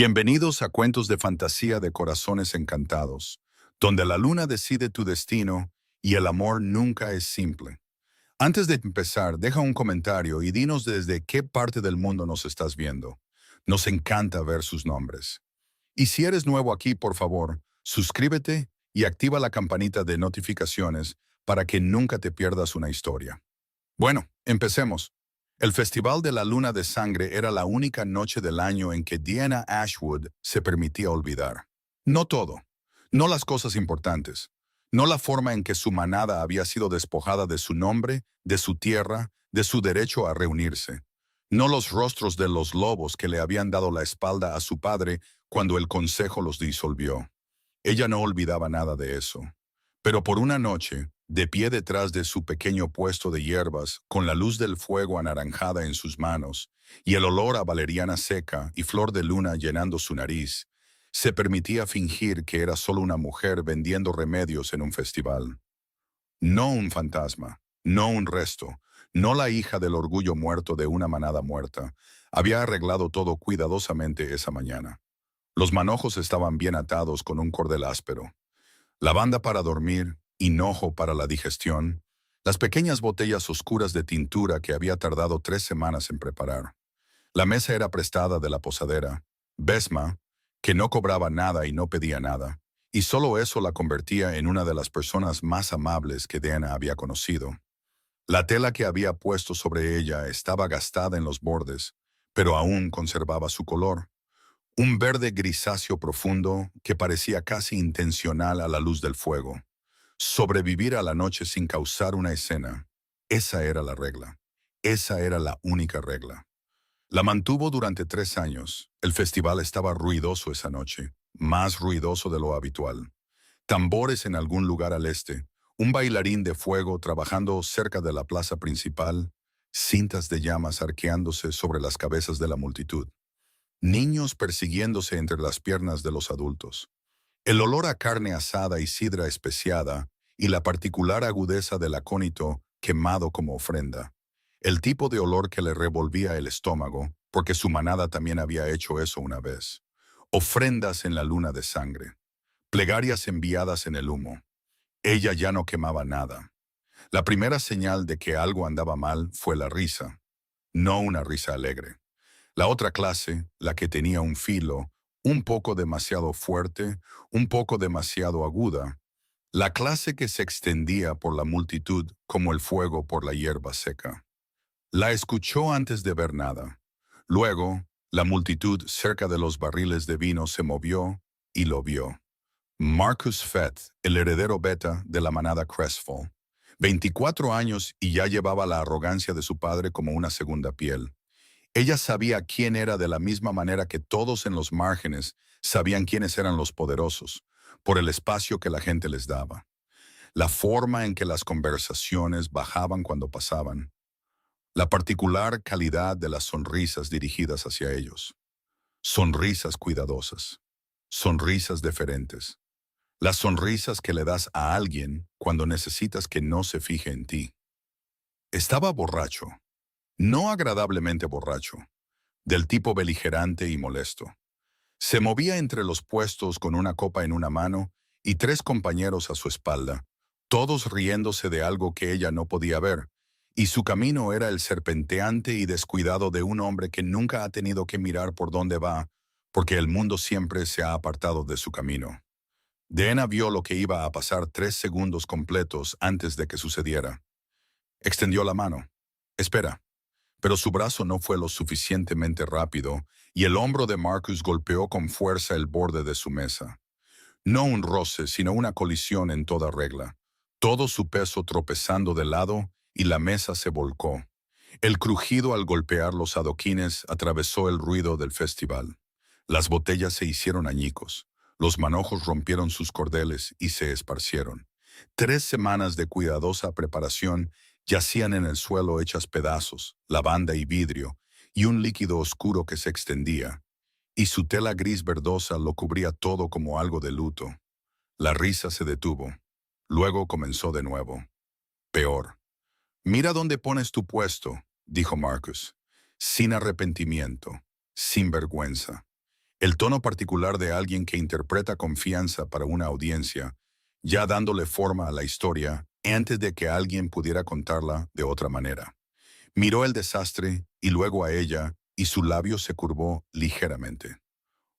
Bienvenidos a Cuentos de Fantasía de Corazones Encantados, donde la luna decide tu destino y el amor nunca es simple. Antes de empezar, deja un comentario y dinos desde qué parte del mundo nos estás viendo. Nos encanta ver sus nombres. Y si eres nuevo aquí, por favor, suscríbete y activa la campanita de notificaciones para que nunca te pierdas una historia. Bueno, empecemos. El Festival de la Luna de Sangre era la única noche del año en que Diana Ashwood se permitía olvidar. No todo, no las cosas importantes, no la forma en que su manada había sido despojada de su nombre, de su tierra, de su derecho a reunirse, no los rostros de los lobos que le habían dado la espalda a su padre cuando el consejo los disolvió. Ella no olvidaba nada de eso. Pero por una noche, de pie detrás de su pequeño puesto de hierbas, con la luz del fuego anaranjada en sus manos, y el olor a valeriana seca y flor de luna llenando su nariz, se permitía fingir que era solo una mujer vendiendo remedios en un festival. No un fantasma, no un resto, no la hija del orgullo muerto de una manada muerta. Había arreglado todo cuidadosamente esa mañana. Los manojos estaban bien atados con un cordel áspero. Lavanda para dormir, hinojo para la digestión, las pequeñas botellas oscuras de tintura que había tardado 3 semanas en preparar. La mesa era prestada de la posadera, Besma, que no cobraba nada y no pedía nada, y solo eso la convertía en una de las personas más amables que Diana había conocido. La tela que había puesto sobre ella estaba gastada en los bordes, pero aún conservaba su color. Un verde grisáceo profundo que parecía casi intencional a la luz del fuego. Sobrevivir a la noche sin causar una escena. Esa era la regla. Esa era la única regla. La mantuvo durante 3 años. El festival estaba ruidoso esa noche, más ruidoso de lo habitual. Tambores en algún lugar al este, un bailarín de fuego trabajando cerca de la plaza principal, cintas de llamas arqueándose sobre las cabezas de la multitud. Niños persiguiéndose entre las piernas de los adultos. El olor a carne asada y sidra especiada y la particular agudeza del acónito quemado como ofrenda. El tipo de olor que le revolvía el estómago, porque su manada también había hecho eso una vez. Ofrendas en la luna de sangre. Plegarias enviadas en el humo. Ella ya no quemaba nada. La primera señal de que algo andaba mal fue la risa. No una risa alegre. La otra clase, la que tenía un filo, un poco demasiado fuerte, un poco demasiado aguda, la clase que se extendía por la multitud como el fuego por la hierba seca. La escuchó antes de ver nada. Luego, la multitud cerca de los barriles de vino se movió y lo vio. Marcus Fett, el heredero beta de la manada Crestfall. 24 años y ya llevaba la arrogancia de su padre como una segunda piel. Ella sabía quién era de la misma manera que todos en los márgenes sabían quiénes eran los poderosos, por el espacio que la gente les daba, la forma en que las conversaciones bajaban cuando pasaban, la particular calidad de las sonrisas dirigidas hacia ellos. Sonrisas cuidadosas, sonrisas deferentes, las sonrisas que le das a alguien cuando necesitas que no se fije en ti. Estaba borracho, no agradablemente borracho, del tipo beligerante y molesto. Se movía entre los puestos con una copa en una mano y 3 compañeros a su espalda, todos riéndose de algo que ella no podía ver, y su camino era el serpenteante y descuidado de un hombre que nunca ha tenido que mirar por dónde va, porque el mundo siempre se ha apartado de su camino. Diana vio lo que iba a pasar 3 segundos completos antes de que sucediera. Extendió la mano. Espera. Pero su brazo no fue lo suficientemente rápido y el hombro de Marcus golpeó con fuerza el borde de su mesa. No un roce, sino una colisión en toda regla. Todo su peso tropezando de lado y la mesa se volcó. El crujido al golpear los adoquines atravesó el ruido del festival. Las botellas se hicieron añicos. Los manojos rompieron sus cordeles y se esparcieron. 3 semanas de cuidadosa preparación yacían en el suelo hechas pedazos, lavanda y vidrio, y un líquido oscuro que se extendía, y su tela gris verdosa lo cubría todo como algo de luto. La risa se detuvo. Luego comenzó de nuevo. Peor. Mira dónde pones tu puesto, dijo Marcus, sin arrepentimiento, sin vergüenza. El tono particular de alguien que interpreta confianza para una audiencia, ya dándole forma a la historia antes de que alguien pudiera contarla de otra manera. Miró el desastre y luego a ella, y su labio se curvó ligeramente.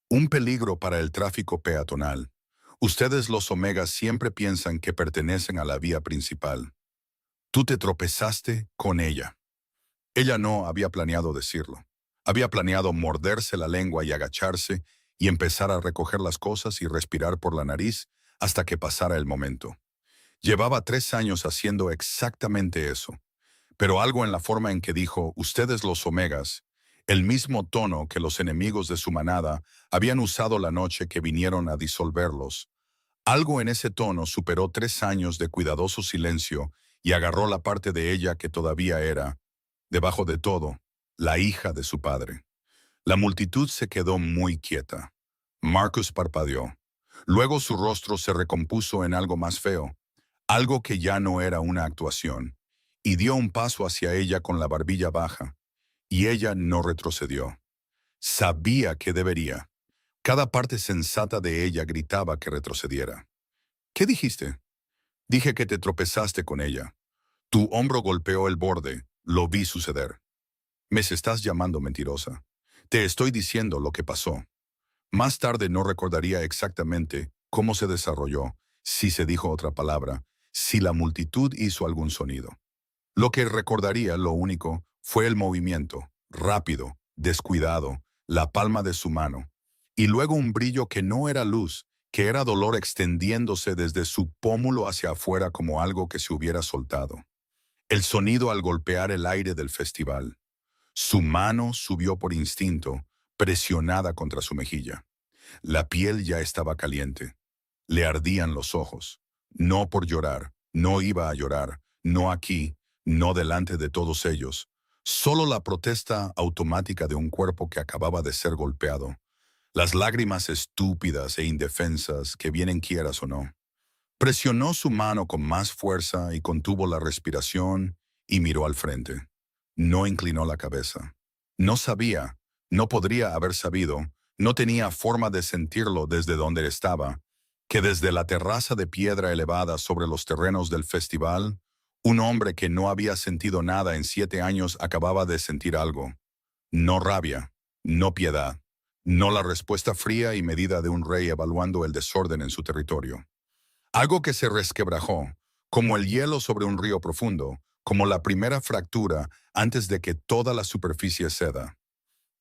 Un peligro para el tráfico peatonal. Ustedes los Omegas siempre piensan que pertenecen a la vía principal. Tú te tropezaste con ella. Ella no había planeado decirlo. Había planeado morderse la lengua y agacharse y empezar a recoger las cosas y respirar por la nariz hasta que pasara el momento. Llevaba 3 años haciendo exactamente eso. Pero algo en la forma en que dijo, ustedes los Omegas, el mismo tono que los enemigos de su manada habían usado la noche que vinieron a disolverlos. Algo en ese tono superó 3 años de cuidadoso silencio y agarró la parte de ella que todavía era, debajo de todo, la hija de su padre. La multitud se quedó muy quieta. Marcus parpadeó. Luego su rostro se recompuso en algo más feo, algo que ya no era una actuación, y dio un paso hacia ella con la barbilla baja, y ella no retrocedió. Sabía que debería. Cada parte sensata de ella gritaba que retrocediera. ¿Qué dijiste? Dije que te tropezaste con ella. Tu hombro golpeó el borde. Lo vi suceder. Me estás llamando mentirosa. Te estoy diciendo lo que pasó. Más tarde no recordaría exactamente cómo se desarrolló, si se dijo otra palabra, si la multitud hizo algún sonido. Lo que recordaría, lo único, fue el movimiento, rápido, descuidado, la palma de su mano, y luego un brillo que no era luz, que era dolor extendiéndose desde su pómulo hacia afuera como algo que se hubiera soltado. El sonido al golpear el aire del festival. Su mano subió por instinto, presionada contra su mejilla. La piel ya estaba caliente. Le ardían los ojos. No por llorar, no iba a llorar, no aquí, no delante de todos ellos. Solo la protesta automática de un cuerpo que acababa de ser golpeado. Las lágrimas estúpidas e indefensas que vienen quieras o no. Presionó su mano con más fuerza y contuvo la respiración y miró al frente. No inclinó la cabeza. No sabía, no podría haber sabido, no tenía forma de sentirlo desde donde estaba, que desde la terraza de piedra elevada sobre los terrenos del festival, un hombre que no había sentido nada en 7 años acababa de sentir algo. No rabia, no piedad, no la respuesta fría y medida de un rey evaluando el desorden en su territorio. Algo que se resquebrajó, como el hielo sobre un río profundo, como la primera fractura antes de que toda la superficie ceda.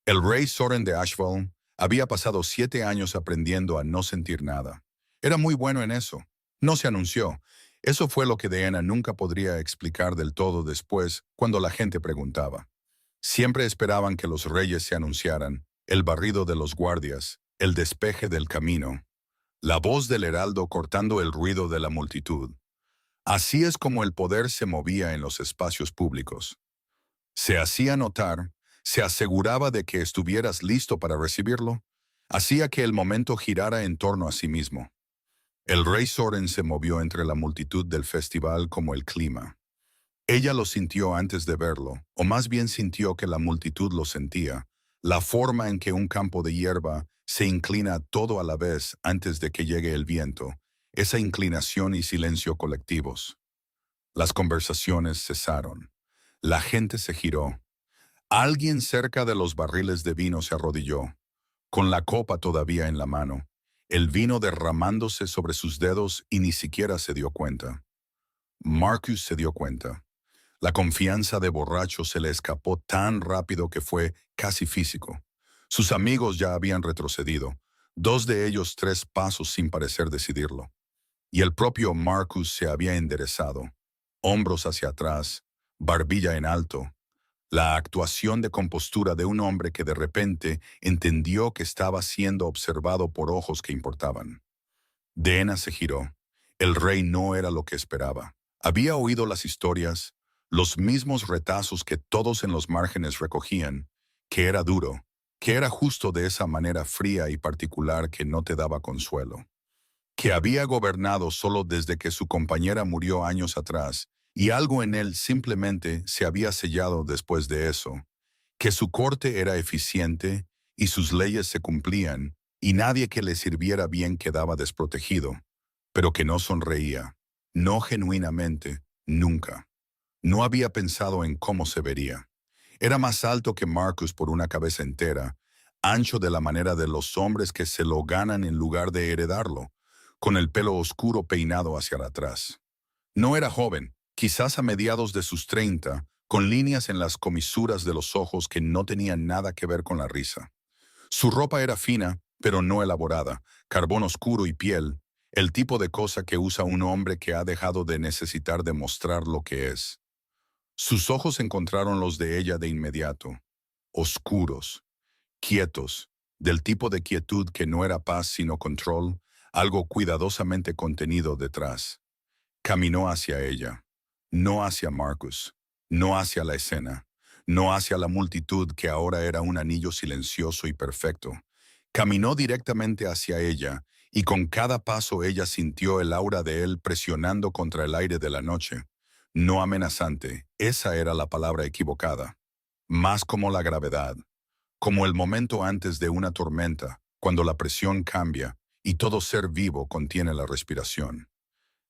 El rey Soren de Ashval había pasado 7 años aprendiendo a no sentir nada. Era muy bueno en eso. No se anunció. Eso fue lo que Deanna nunca podría explicar del todo después cuando la gente preguntaba. Siempre esperaban que los reyes se anunciaran, el barrido de los guardias, el despeje del camino, la voz del heraldo cortando el ruido de la multitud. Así es como el poder se movía en los espacios públicos. Se hacía notar, se aseguraba de que estuvieras listo para recibirlo, hacía que el momento girara en torno a sí mismo. El rey Soren se movió entre la multitud del festival como el clima. Ella lo sintió antes de verlo, o más bien sintió que la multitud lo sentía, la forma en que un campo de hierba se inclina todo a la vez antes de que llegue el viento, esa inclinación y silencio colectivos. Las conversaciones cesaron. La gente se giró. Alguien cerca de los barriles de vino se arrodilló, con la copa todavía en la mano, el vino derramándose sobre sus dedos y ni siquiera se dio cuenta. Marcus se dio cuenta. La confianza de borracho se le escapó tan rápido que fue casi físico. Sus amigos ya habían retrocedido, 2 de ellos 3 pasos sin parecer decidirlo. Y el propio Marcus se había enderezado, hombros hacia atrás, barbilla en alto. La actuación de compostura de un hombre que de repente entendió que estaba siendo observado por ojos que importaban. Deanna se giró. El rey no era lo que esperaba. Había oído las historias, los mismos retazos que todos en los márgenes recogían, que era duro, que era justo de esa manera fría y particular que no te daba consuelo, que había gobernado solo desde que su compañera murió años atrás, y algo en él simplemente se había sellado después de eso, que su corte era eficiente y sus leyes se cumplían, y nadie que le sirviera bien quedaba desprotegido, pero que no sonreía, no genuinamente, nunca. No había pensado en cómo se vería. Era más alto que Marcus por una cabeza entera, ancho de la manera de los hombres que se lo ganan en lugar de heredarlo, con el pelo oscuro peinado hacia atrás. No era joven, quizás a mediados de sus 30, con líneas en las comisuras de los ojos que no tenían nada que ver con la risa. Su ropa era fina, pero no elaborada, carbón oscuro y piel, el tipo de cosa que usa un hombre que ha dejado de necesitar demostrar lo que es. Sus ojos encontraron los de ella de inmediato, oscuros, quietos, del tipo de quietud que no era paz sino control, algo cuidadosamente contenido detrás. Caminó hacia ella, no hacia Marcus, no hacia la escena, no hacia la multitud que ahora era un anillo silencioso y perfecto. Caminó directamente hacia ella, y con cada paso ella sintió el aura de él presionando contra el aire de la noche. No amenazante, esa era la palabra equivocada. Más como la gravedad, como el momento antes de una tormenta, cuando la presión cambia y todo ser vivo contiene la respiración.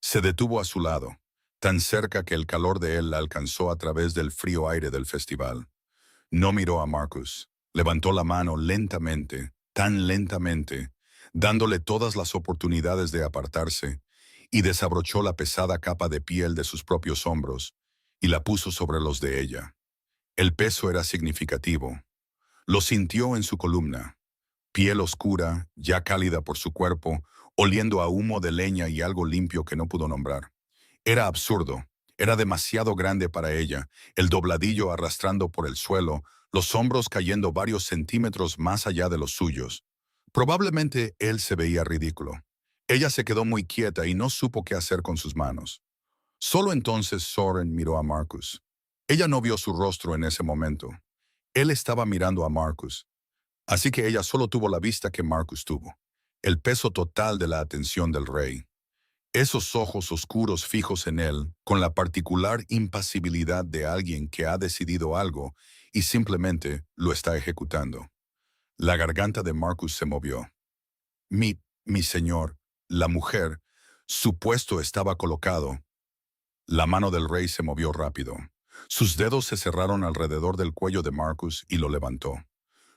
Se detuvo a su lado, tan cerca que el calor de él la alcanzó a través del frío aire del festival. No miró a Marcus. Levantó la mano lentamente, tan lentamente, dándole todas las oportunidades de apartarse, y desabrochó la pesada capa de piel de sus propios hombros y la puso sobre los de ella. El peso era significativo. Lo sintió en su columna. Piel oscura, ya cálida por su cuerpo, oliendo a humo de leña y algo limpio que no pudo nombrar. Era absurdo. Era demasiado grande para ella, el dobladillo arrastrando por el suelo, los hombros cayendo varios centímetros más allá de los suyos. Probablemente él se veía ridículo. Ella se quedó muy quieta y no supo qué hacer con sus manos. Solo entonces Soren miró a Marcus. Ella no vio su rostro en ese momento. Él estaba mirando a Marcus. Así que ella solo tuvo la vista que Marcus tuvo. El peso total de la atención del rey. Esos ojos oscuros fijos en él, con la particular impasibilidad de alguien que ha decidido algo y simplemente lo está ejecutando. La garganta de Marcus se movió. Mi señor, la mujer, su puesto estaba colocado. La mano del rey se movió rápido. Sus dedos se cerraron alrededor del cuello de Marcus y lo levantó.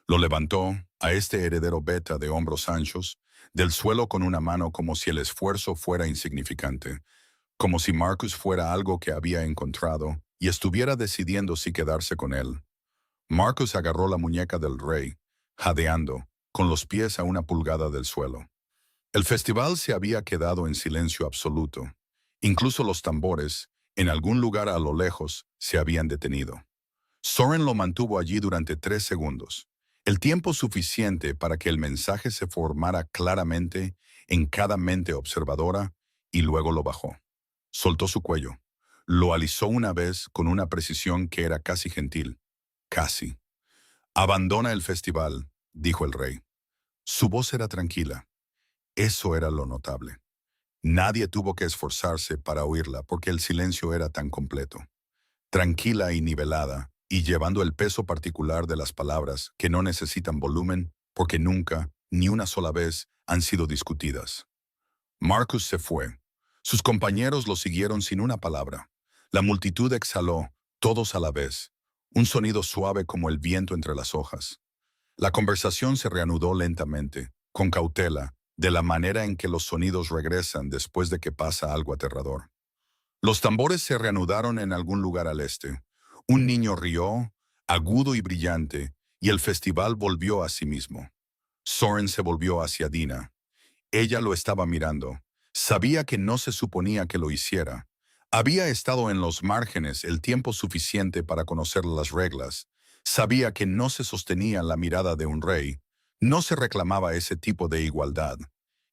Lo levantó, a este heredero beta de hombros anchos, del suelo con una mano como si el esfuerzo fuera insignificante, como si Marcus fuera algo que había encontrado y estuviera decidiendo si quedarse con él. Marcus agarró la muñeca del rey, jadeando, con los pies a una pulgada del suelo. El festival se había quedado en silencio absoluto. Incluso los tambores, en algún lugar a lo lejos, se habían detenido. Soren lo mantuvo allí durante 3 segundos, el tiempo suficiente para que el mensaje se formara claramente en cada mente observadora, y luego lo bajó. Soltó su cuello. Lo alisó una vez con una precisión que era casi gentil. Casi. «Abandona el festival», dijo el rey. Su voz era tranquila. Eso era lo notable. Nadie tuvo que esforzarse para oírla porque el silencio era tan completo. Tranquila y nivelada, y llevando el peso particular de las palabras que no necesitan volumen porque nunca, ni una sola vez, han sido discutidas. Marcus se fue. Sus compañeros lo siguieron sin una palabra. La multitud exhaló, todos a la vez, un sonido suave como el viento entre las hojas. La conversación se reanudó lentamente, con cautela, de la manera en que los sonidos regresan después de que pasa algo aterrador. Los tambores se reanudaron en algún lugar al este. Un niño rió, agudo y brillante, y el festival volvió a sí mismo. Soren se volvió hacia Dina. Ella lo estaba mirando. Sabía que no se suponía que lo hiciera. Había estado en los márgenes el tiempo suficiente para conocer las reglas. Sabía que no se sostenía la mirada de un rey. No se reclamaba ese tipo de igualdad.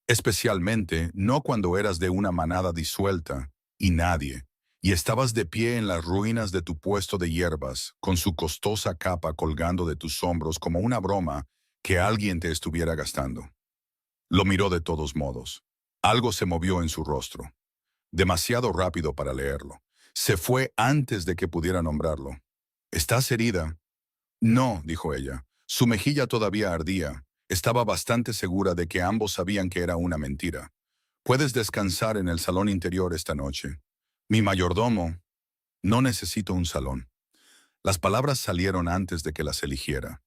Especialmente no cuando eras de una manada disuelta y nadie, y estabas de pie en las ruinas de tu puesto de hierbas, con su costosa capa colgando de tus hombros como una broma que alguien te estuviera gastando. Lo miró de todos modos. Algo se movió en su rostro. Demasiado rápido para leerlo. Se fue antes de que pudiera nombrarlo. «¿Estás herida?» «No», dijo ella, Su mejilla todavía ardía. Estaba bastante segura de que ambos sabían que era una mentira. Puedes descansar en el salón interior esta noche. Mi mayordomo, no necesito un salón. Las palabras salieron antes de que las eligiera.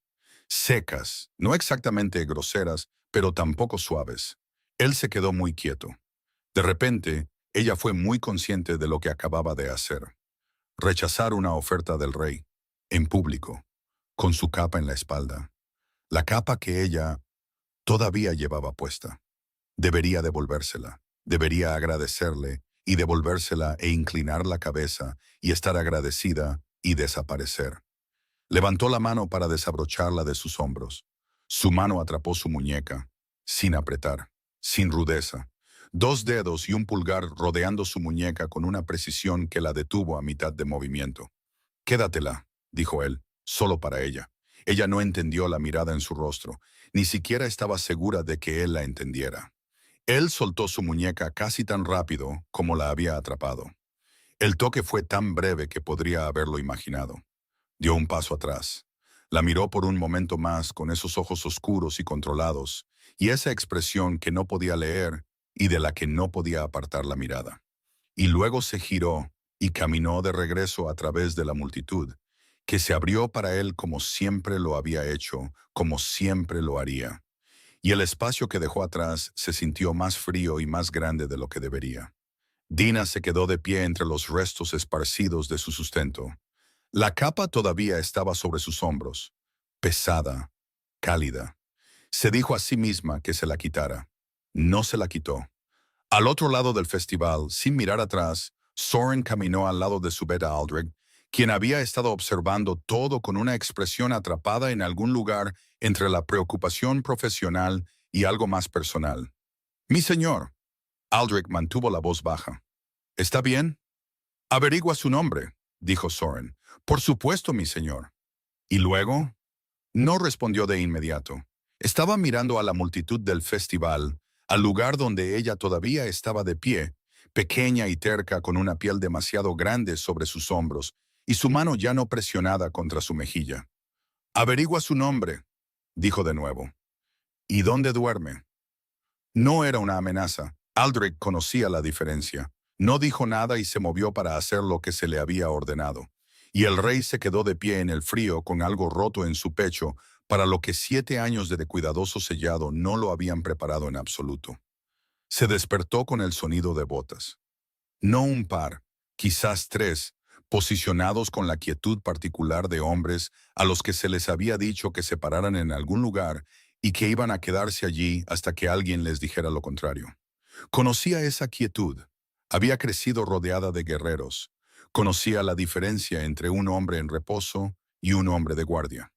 Secas, no exactamente groseras, pero tampoco suaves. Él se quedó muy quieto. De repente, ella fue muy consciente de lo que acababa de hacer. Rechazar una oferta del rey, en público, con su capa en la espalda. La capa que ella todavía llevaba puesta. Debería devolvérsela, debería agradecerle y devolvérsela e inclinar la cabeza y estar agradecida y desaparecer. Levantó la mano para desabrocharla de sus hombros. Su mano atrapó su muñeca, sin apretar, sin rudeza. Dos dedos y un pulgar rodeando su muñeca con una precisión que la detuvo a mitad de movimiento. Quédatela, dijo él, solo para ella. Ella no entendió la mirada en su rostro, ni siquiera estaba segura de que él la entendiera. Él soltó su muñeca casi tan rápido como la había atrapado. El toque fue tan breve que podría haberlo imaginado. Dio un paso atrás. La miró por un momento más con esos ojos oscuros y controlados, y esa expresión que no podía leer y de la que no podía apartar la mirada. Y luego se giró y caminó de regreso a través de la multitud, que se abrió para él como siempre lo había hecho, como siempre lo haría. Y el espacio que dejó atrás se sintió más frío y más grande de lo que debería. Dina se quedó de pie entre los restos esparcidos de su sustento. La capa todavía estaba sobre sus hombros, pesada, cálida. Se dijo a sí misma que se la quitara. No se la quitó. Al otro lado del festival, sin mirar atrás, Soren caminó al lado de su beta Aldrich, quien había estado observando todo con una expresión atrapada en algún lugar entre la preocupación profesional y algo más personal. «Mi señor», Aldrich mantuvo la voz baja. «¿Está bien?» «Averigua su nombre», dijo Soren. «Por supuesto, mi señor». «¿Y luego?» No respondió de inmediato. Estaba mirando a la multitud del festival, al lugar donde ella todavía estaba de pie, pequeña y terca con una piel demasiado grande sobre sus hombros y su mano ya no presionada contra su mejilla. «Averigua su nombre», dijo de nuevo. «¿Y dónde duerme?» No era una amenaza. Aldrich conocía la diferencia. No dijo nada y se movió para hacer lo que se le había ordenado. Y el rey se quedó de pie en el frío con algo roto en su pecho, para lo que 7 años de cuidadoso sellado no lo habían preparado en absoluto. Se despertó con el sonido de botas. No un par, quizás 3, posicionados con la quietud particular de hombres a los que se les había dicho que se pararan en algún lugar y que iban a quedarse allí hasta que alguien les dijera lo contrario. Conocía esa quietud. Había crecido rodeada de guerreros. Conocía la diferencia entre un hombre en reposo y un hombre de guardia.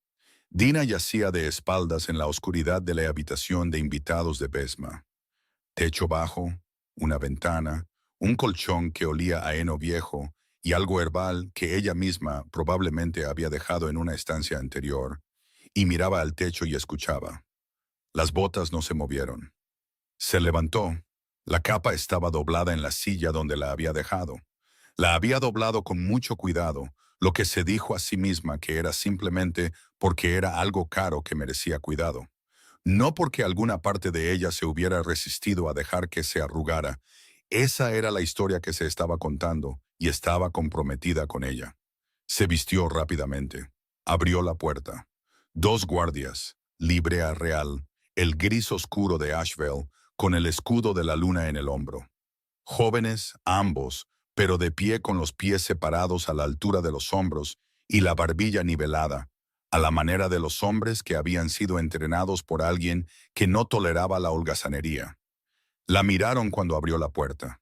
Dina yacía de espaldas en la oscuridad de la habitación de invitados de Besma. Techo bajo, una ventana, un colchón que olía a heno viejo y algo herbal que ella misma probablemente había dejado en una estancia anterior, y miraba al techo y escuchaba. Las botas no se movieron. Se levantó. La capa estaba doblada en la silla donde la había dejado. La había doblado con mucho cuidado, lo que se dijo a sí misma que era simplemente porque era algo caro que merecía cuidado. No porque alguna parte de ella se hubiera resistido a dejar que se arrugara. Esa era la historia que se estaba contando y estaba comprometida con ella. Se vistió rápidamente. Abrió la puerta. 2 guardias, librea real, el gris oscuro de Asheville, con el escudo de la luna en el hombro. Jóvenes, ambos, pero de pie con los pies separados a la altura de los hombros y la barbilla nivelada, a la manera de los hombres que habían sido entrenados por alguien que no toleraba la holgazanería. La miraron cuando abrió la puerta.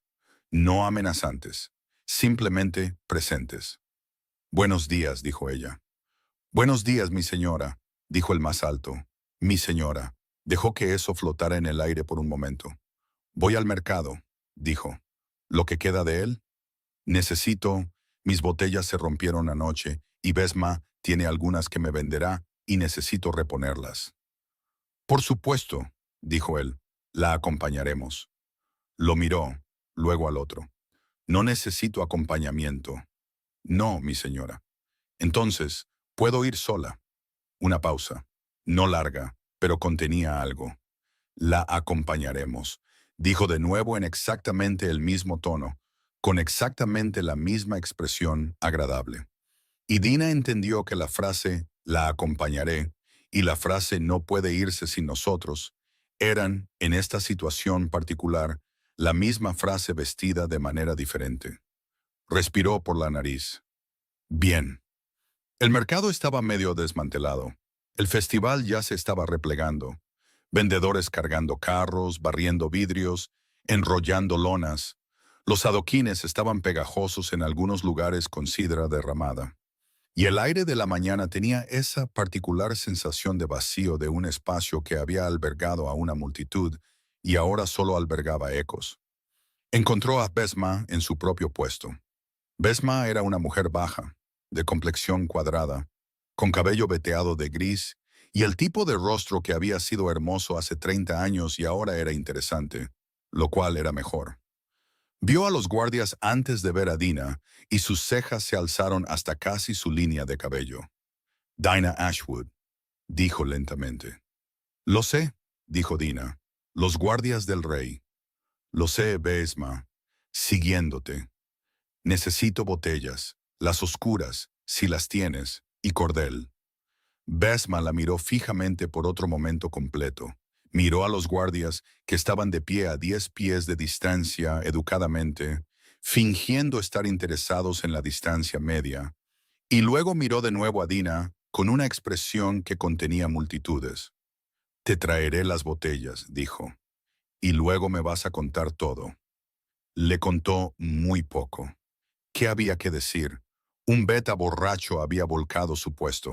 No amenazantes, simplemente presentes. «Buenos días», dijo ella. «Buenos días, mi señora», dijo el más alto. «Mi señora». Dejó que eso flotara en el aire por un momento. «Voy al mercado», dijo. «¿Lo que queda de él?» «Necesito. Mis botellas se rompieron anoche y Besma tiene algunas que me venderá y necesito reponerlas». «Por supuesto», dijo él. «La acompañaremos». Lo miró, luego al otro. «No necesito acompañamiento». «No, mi señora». «Entonces, puedo ir sola». Una pausa. no larga, pero contenía algo. La acompañaremos, dijo de nuevo en exactamente el mismo tono, con exactamente la misma expresión agradable. Y Dina entendió que la frase «la acompañaré» y la frase «no puede irse sin nosotros» eran, en esta situación particular, la misma frase vestida de manera diferente. Respiró por la nariz. Bien. El mercado estaba medio desmantelado. El festival ya se estaba replegando. Vendedores cargando carros, barriendo vidrios, enrollando lonas. Los adoquines estaban pegajosos en algunos lugares con sidra derramada. Y el aire de la mañana tenía esa particular sensación de vacío de un espacio que había albergado a una multitud y ahora solo albergaba ecos. Encontró a Besma en su propio puesto. Besma era una mujer baja, de complexión cuadrada, con cabello veteado de gris y el tipo de rostro que había sido hermoso hace 30 años y ahora era interesante, lo cual era mejor. Vio a los guardias antes de ver a Dina y sus cejas se alzaron hasta casi su línea de cabello. «Dinah Ashwood», dijo lentamente. «Lo sé», dijo Dina. «Los guardias del rey». «Lo sé, Besma. Siguiéndote. Necesito botellas, las oscuras, si las tienes, y cordel». Besma la miró fijamente por otro momento completo. Miró a los guardias que estaban de pie a 10 pies de distancia educadamente, fingiendo estar interesados en la distancia media, y luego miró de nuevo a Dina con una expresión que contenía multitudes. «Te traeré las botellas», dijo, «y luego me vas a contar todo». Le contó muy poco. ¿Qué había que decir? Un beta borracho había volcado su puesto.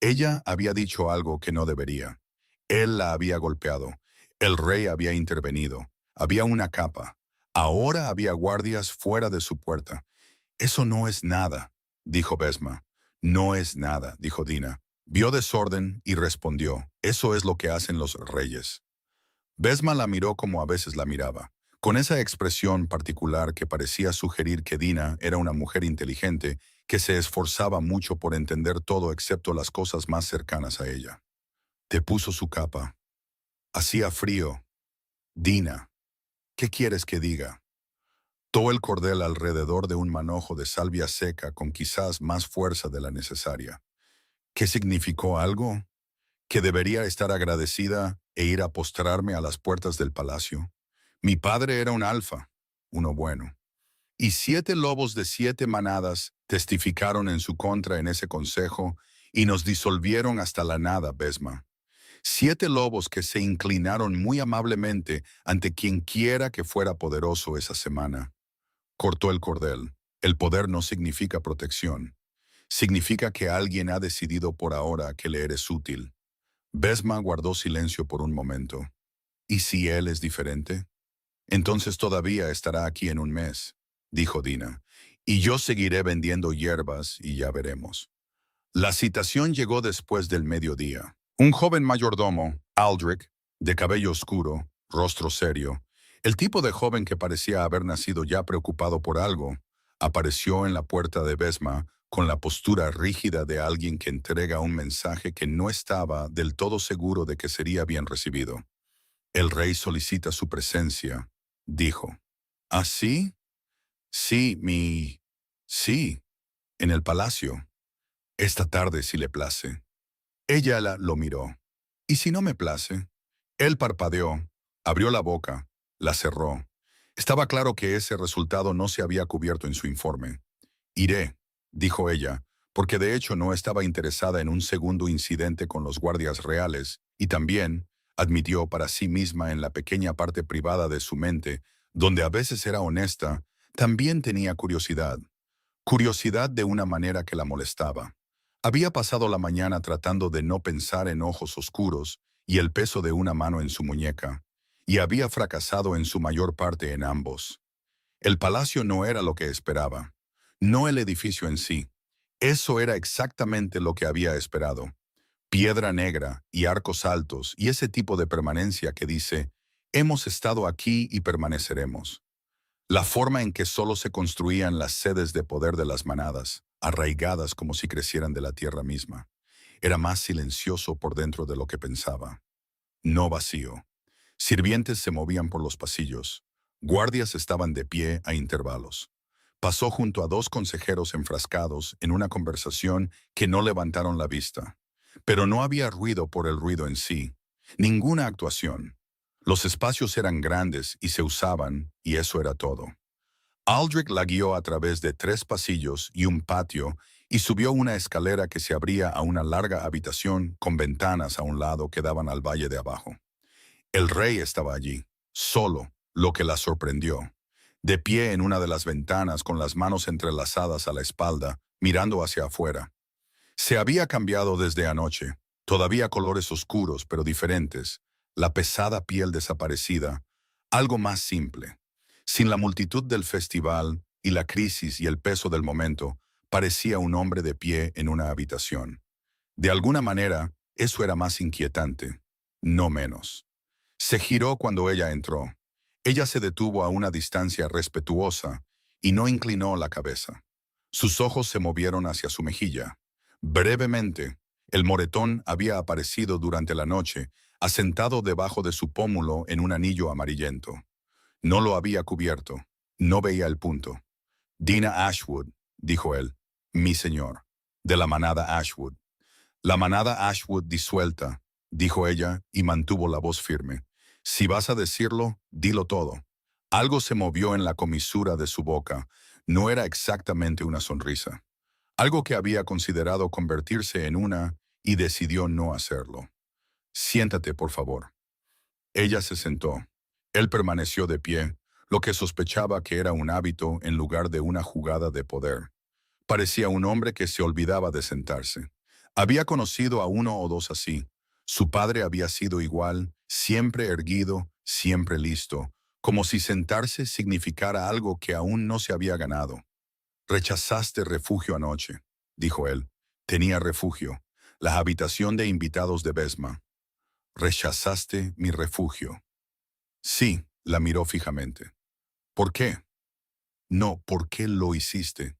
Ella había dicho algo que no debería. Él la había golpeado. El rey había intervenido. Había una capa. Ahora había guardias fuera de su puerta. «Eso no es nada», dijo Besma. «No es nada», dijo Dina. Vio desorden y respondió. «Eso es lo que hacen los reyes». Besma la miró como a veces la miraba, con esa expresión particular que parecía sugerir que Dina era una mujer inteligente que se esforzaba mucho por entender todo excepto las cosas más cercanas a ella. «Te puso su capa. Hacía frío. Dina, ¿qué quieres que diga?» Todo el cordel alrededor de un manojo de salvia seca con quizás más fuerza de la necesaria. ¿Qué significó algo? ¿Que debería estar agradecida e ir a postrarme a las puertas del palacio? Mi padre era un alfa, uno bueno. Y 7 lobos de 7 manadas testificaron en su contra en ese consejo y nos disolvieron hasta la nada, Besma. 7 lobos que se inclinaron muy amablemente ante quien quiera que fuera poderoso esa semana. Cortó el cordel. El poder no significa protección. Significa que alguien ha decidido por ahora que le eres útil. Besma guardó silencio por un momento. ¿Y si él es diferente? Entonces todavía estará aquí en un mes, dijo Dina, y yo seguiré vendiendo hierbas y ya veremos. La citación llegó después del mediodía. Un joven mayordomo, Aldrich, de cabello oscuro, rostro serio, el tipo de joven que parecía haber nacido ya preocupado por algo, apareció en la puerta de Besma con la postura rígida de alguien que entrega un mensaje que no estaba del todo seguro de que sería bien recibido. «El rey solicita su presencia», dijo. «¿Ah, sí?» «Sí, Sí, en el palacio. Esta tarde, si le place». Ella lo miró. «¿Y si no me place?» Él parpadeó, abrió la boca, la cerró. Estaba claro que ese resultado no se había cubierto en su informe. «Iré», dijo ella, porque de hecho no estaba interesada en un segundo incidente con los guardias reales, y también admitió para sí misma en la pequeña parte privada de su mente, donde a veces era honesta, también tenía curiosidad. Curiosidad de una manera que la molestaba. Había pasado la mañana tratando de no pensar en ojos oscuros y el peso de una mano en su muñeca, y había fracasado en su mayor parte en ambos. El palacio no era lo que esperaba, no el edificio en sí. Eso era exactamente lo que había esperado. Piedra negra y arcos altos y ese tipo de permanencia que dice, hemos estado aquí y permaneceremos. La forma en que solo se construían las sedes de poder de las manadas, arraigadas como si crecieran de la tierra misma. era más silencioso por dentro de lo que pensaba. No vacío. Sirvientes se movían por los pasillos. Guardias estaban de pie a intervalos. Pasó junto a dos consejeros enfrascados en una conversación que no levantaron la vista. Pero no había ruido por el ruido en sí. Ninguna actuación. Los espacios eran grandes y se usaban, y eso era todo. Aldrich la guió a través de 3 pasillos y un patio y subió una escalera que se abría a una larga habitación con ventanas a un lado que daban al valle de abajo. El rey estaba allí, solo, lo que la sorprendió. De pie en una de las ventanas con las manos entrelazadas a la espalda, mirando hacia afuera. Se había cambiado desde anoche, todavía colores oscuros pero diferentes, la pesada piel desaparecida, algo más simple. Sin la multitud del festival y la crisis y el peso del momento, parecía un hombre de pie en una habitación. De alguna manera, eso era más inquietante, no menos. Se giró cuando ella entró. Ella se detuvo a una distancia respetuosa y no inclinó la cabeza. Sus ojos se movieron hacia su mejilla. Brevemente, el moretón había aparecido durante la noche, asentado debajo de su pómulo en un anillo amarillento. No lo había cubierto. No veía el punto. Dina Ashwood, dijo él, mi señor, de la manada Ashwood. La manada Ashwood disuelta, dijo ella y mantuvo la voz firme. Si vas a decirlo, dilo todo. Algo se movió en la comisura de su boca. No era exactamente una sonrisa. Algo que había considerado convertirse en una y decidió no hacerlo. Siéntate, por favor. Ella se sentó. Él permaneció de pie, lo que sospechaba que era un hábito en lugar de una jugada de poder. Parecía un hombre que se olvidaba de sentarse. Había conocido a 1 o 2 así. Su padre había sido igual, siempre erguido, siempre listo, como si sentarse significara algo que aún no se había ganado. Rechazaste refugio anoche, dijo él. Tenía refugio, la habitación de invitados de Besma. Rechazaste mi refugio. Sí, la miró fijamente. ¿Por qué? No, ¿por qué lo hiciste?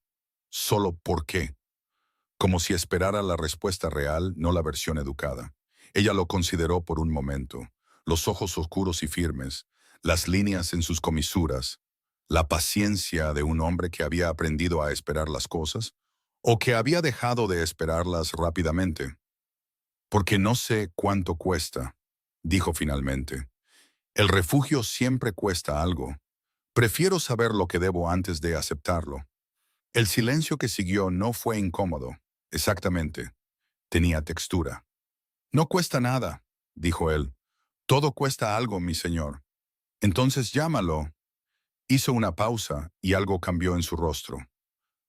Solo ¿por qué? Como si esperara la respuesta real, no la versión educada. Ella lo consideró por un momento, los ojos oscuros y firmes, las líneas en sus comisuras, la paciencia de un hombre que había aprendido a esperar las cosas, o que había dejado de esperarlas rápidamente. Porque no sé cuánto cuesta, dijo finalmente. El refugio siempre cuesta algo. Prefiero saber lo que debo antes de aceptarlo. El silencio que siguió no fue incómodo. Exactamente. Tenía textura. No cuesta nada, dijo él. Todo cuesta algo, mi señor. Entonces llámalo. Hizo una pausa y algo cambió en su rostro.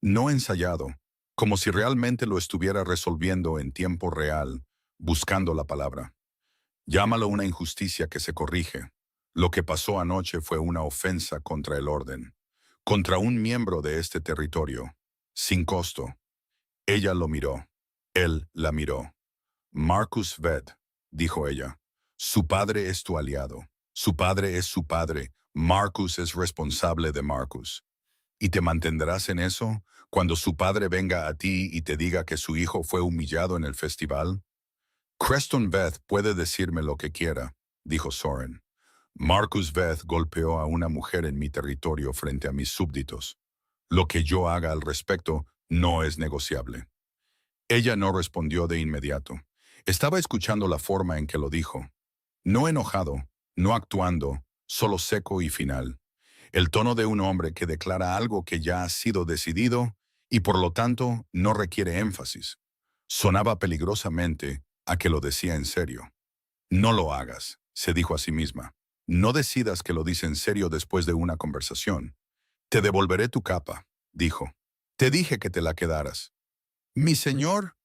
No ensayado, como si realmente lo estuviera resolviendo en tiempo real, buscando la palabra. Llámalo una injusticia que se corrige. Lo que pasó anoche fue una ofensa contra el orden, contra un miembro de este territorio, sin costo. Ella lo miró. Él la miró. Marcus Ved, dijo ella. Su padre es tu aliado. Su padre es su padre. Marcus es responsable de Marcus. ¿Y te mantendrás en eso cuando su padre venga a ti y te diga que su hijo fue humillado en el festival? Creston Beth puede decirme lo que quiera, dijo Soren. Marcus Beth golpeó a una mujer en mi territorio frente a mis súbditos. Lo que yo haga al respecto no es negociable. Ella no respondió de inmediato. Estaba escuchando la forma en que lo dijo. No enojado, no actuando, solo seco y final. El tono de un hombre que declara algo que ya ha sido decidido y por lo tanto no requiere énfasis. Sonaba peligrosamente a que lo decía en serio. No lo hagas, se dijo a sí misma. No decidas que lo dice en serio después de una conversación. Te devolveré tu capa, dijo. Te dije que te la quedaras. Mi señor.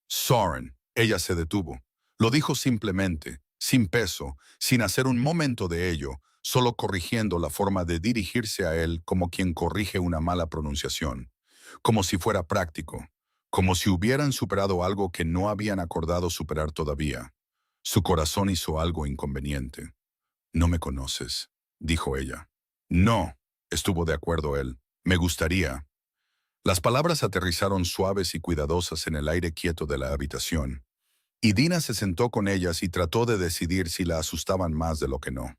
Soren, ella se detuvo. Lo dijo simplemente, sin peso, sin hacer un momento de ello, solo corrigiendo la forma de dirigirse a él como quien corrige una mala pronunciación, como si fuera práctico, como si hubieran superado algo que no habían acordado superar todavía. Su corazón hizo algo inconveniente. No me conoces, dijo ella. No, estuvo de acuerdo él. Me gustaría. Las palabras aterrizaron suaves y cuidadosas en el aire quieto de la habitación. y Dina se sentó con ellas y trató de decidir si la asustaban más de lo que no.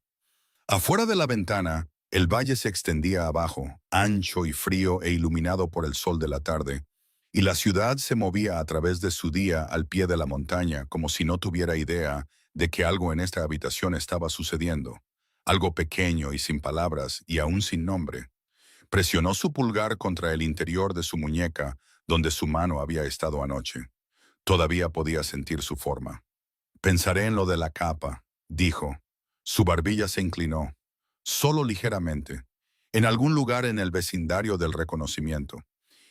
Afuera de la ventana, el valle se extendía abajo, ancho y frío e iluminado por el sol de la tarde, y la ciudad se movía a través de su día al pie de la montaña como si no tuviera idea de que algo en esta habitación estaba sucediendo, algo pequeño y sin palabras y aún sin nombre. Presionó su pulgar contra el interior de su muñeca, donde su mano había estado anoche. Todavía podía sentir su forma. Pensaré en lo de la capa, dijo. Su barbilla se inclinó, solo ligeramente, en algún lugar en el vecindario del reconocimiento,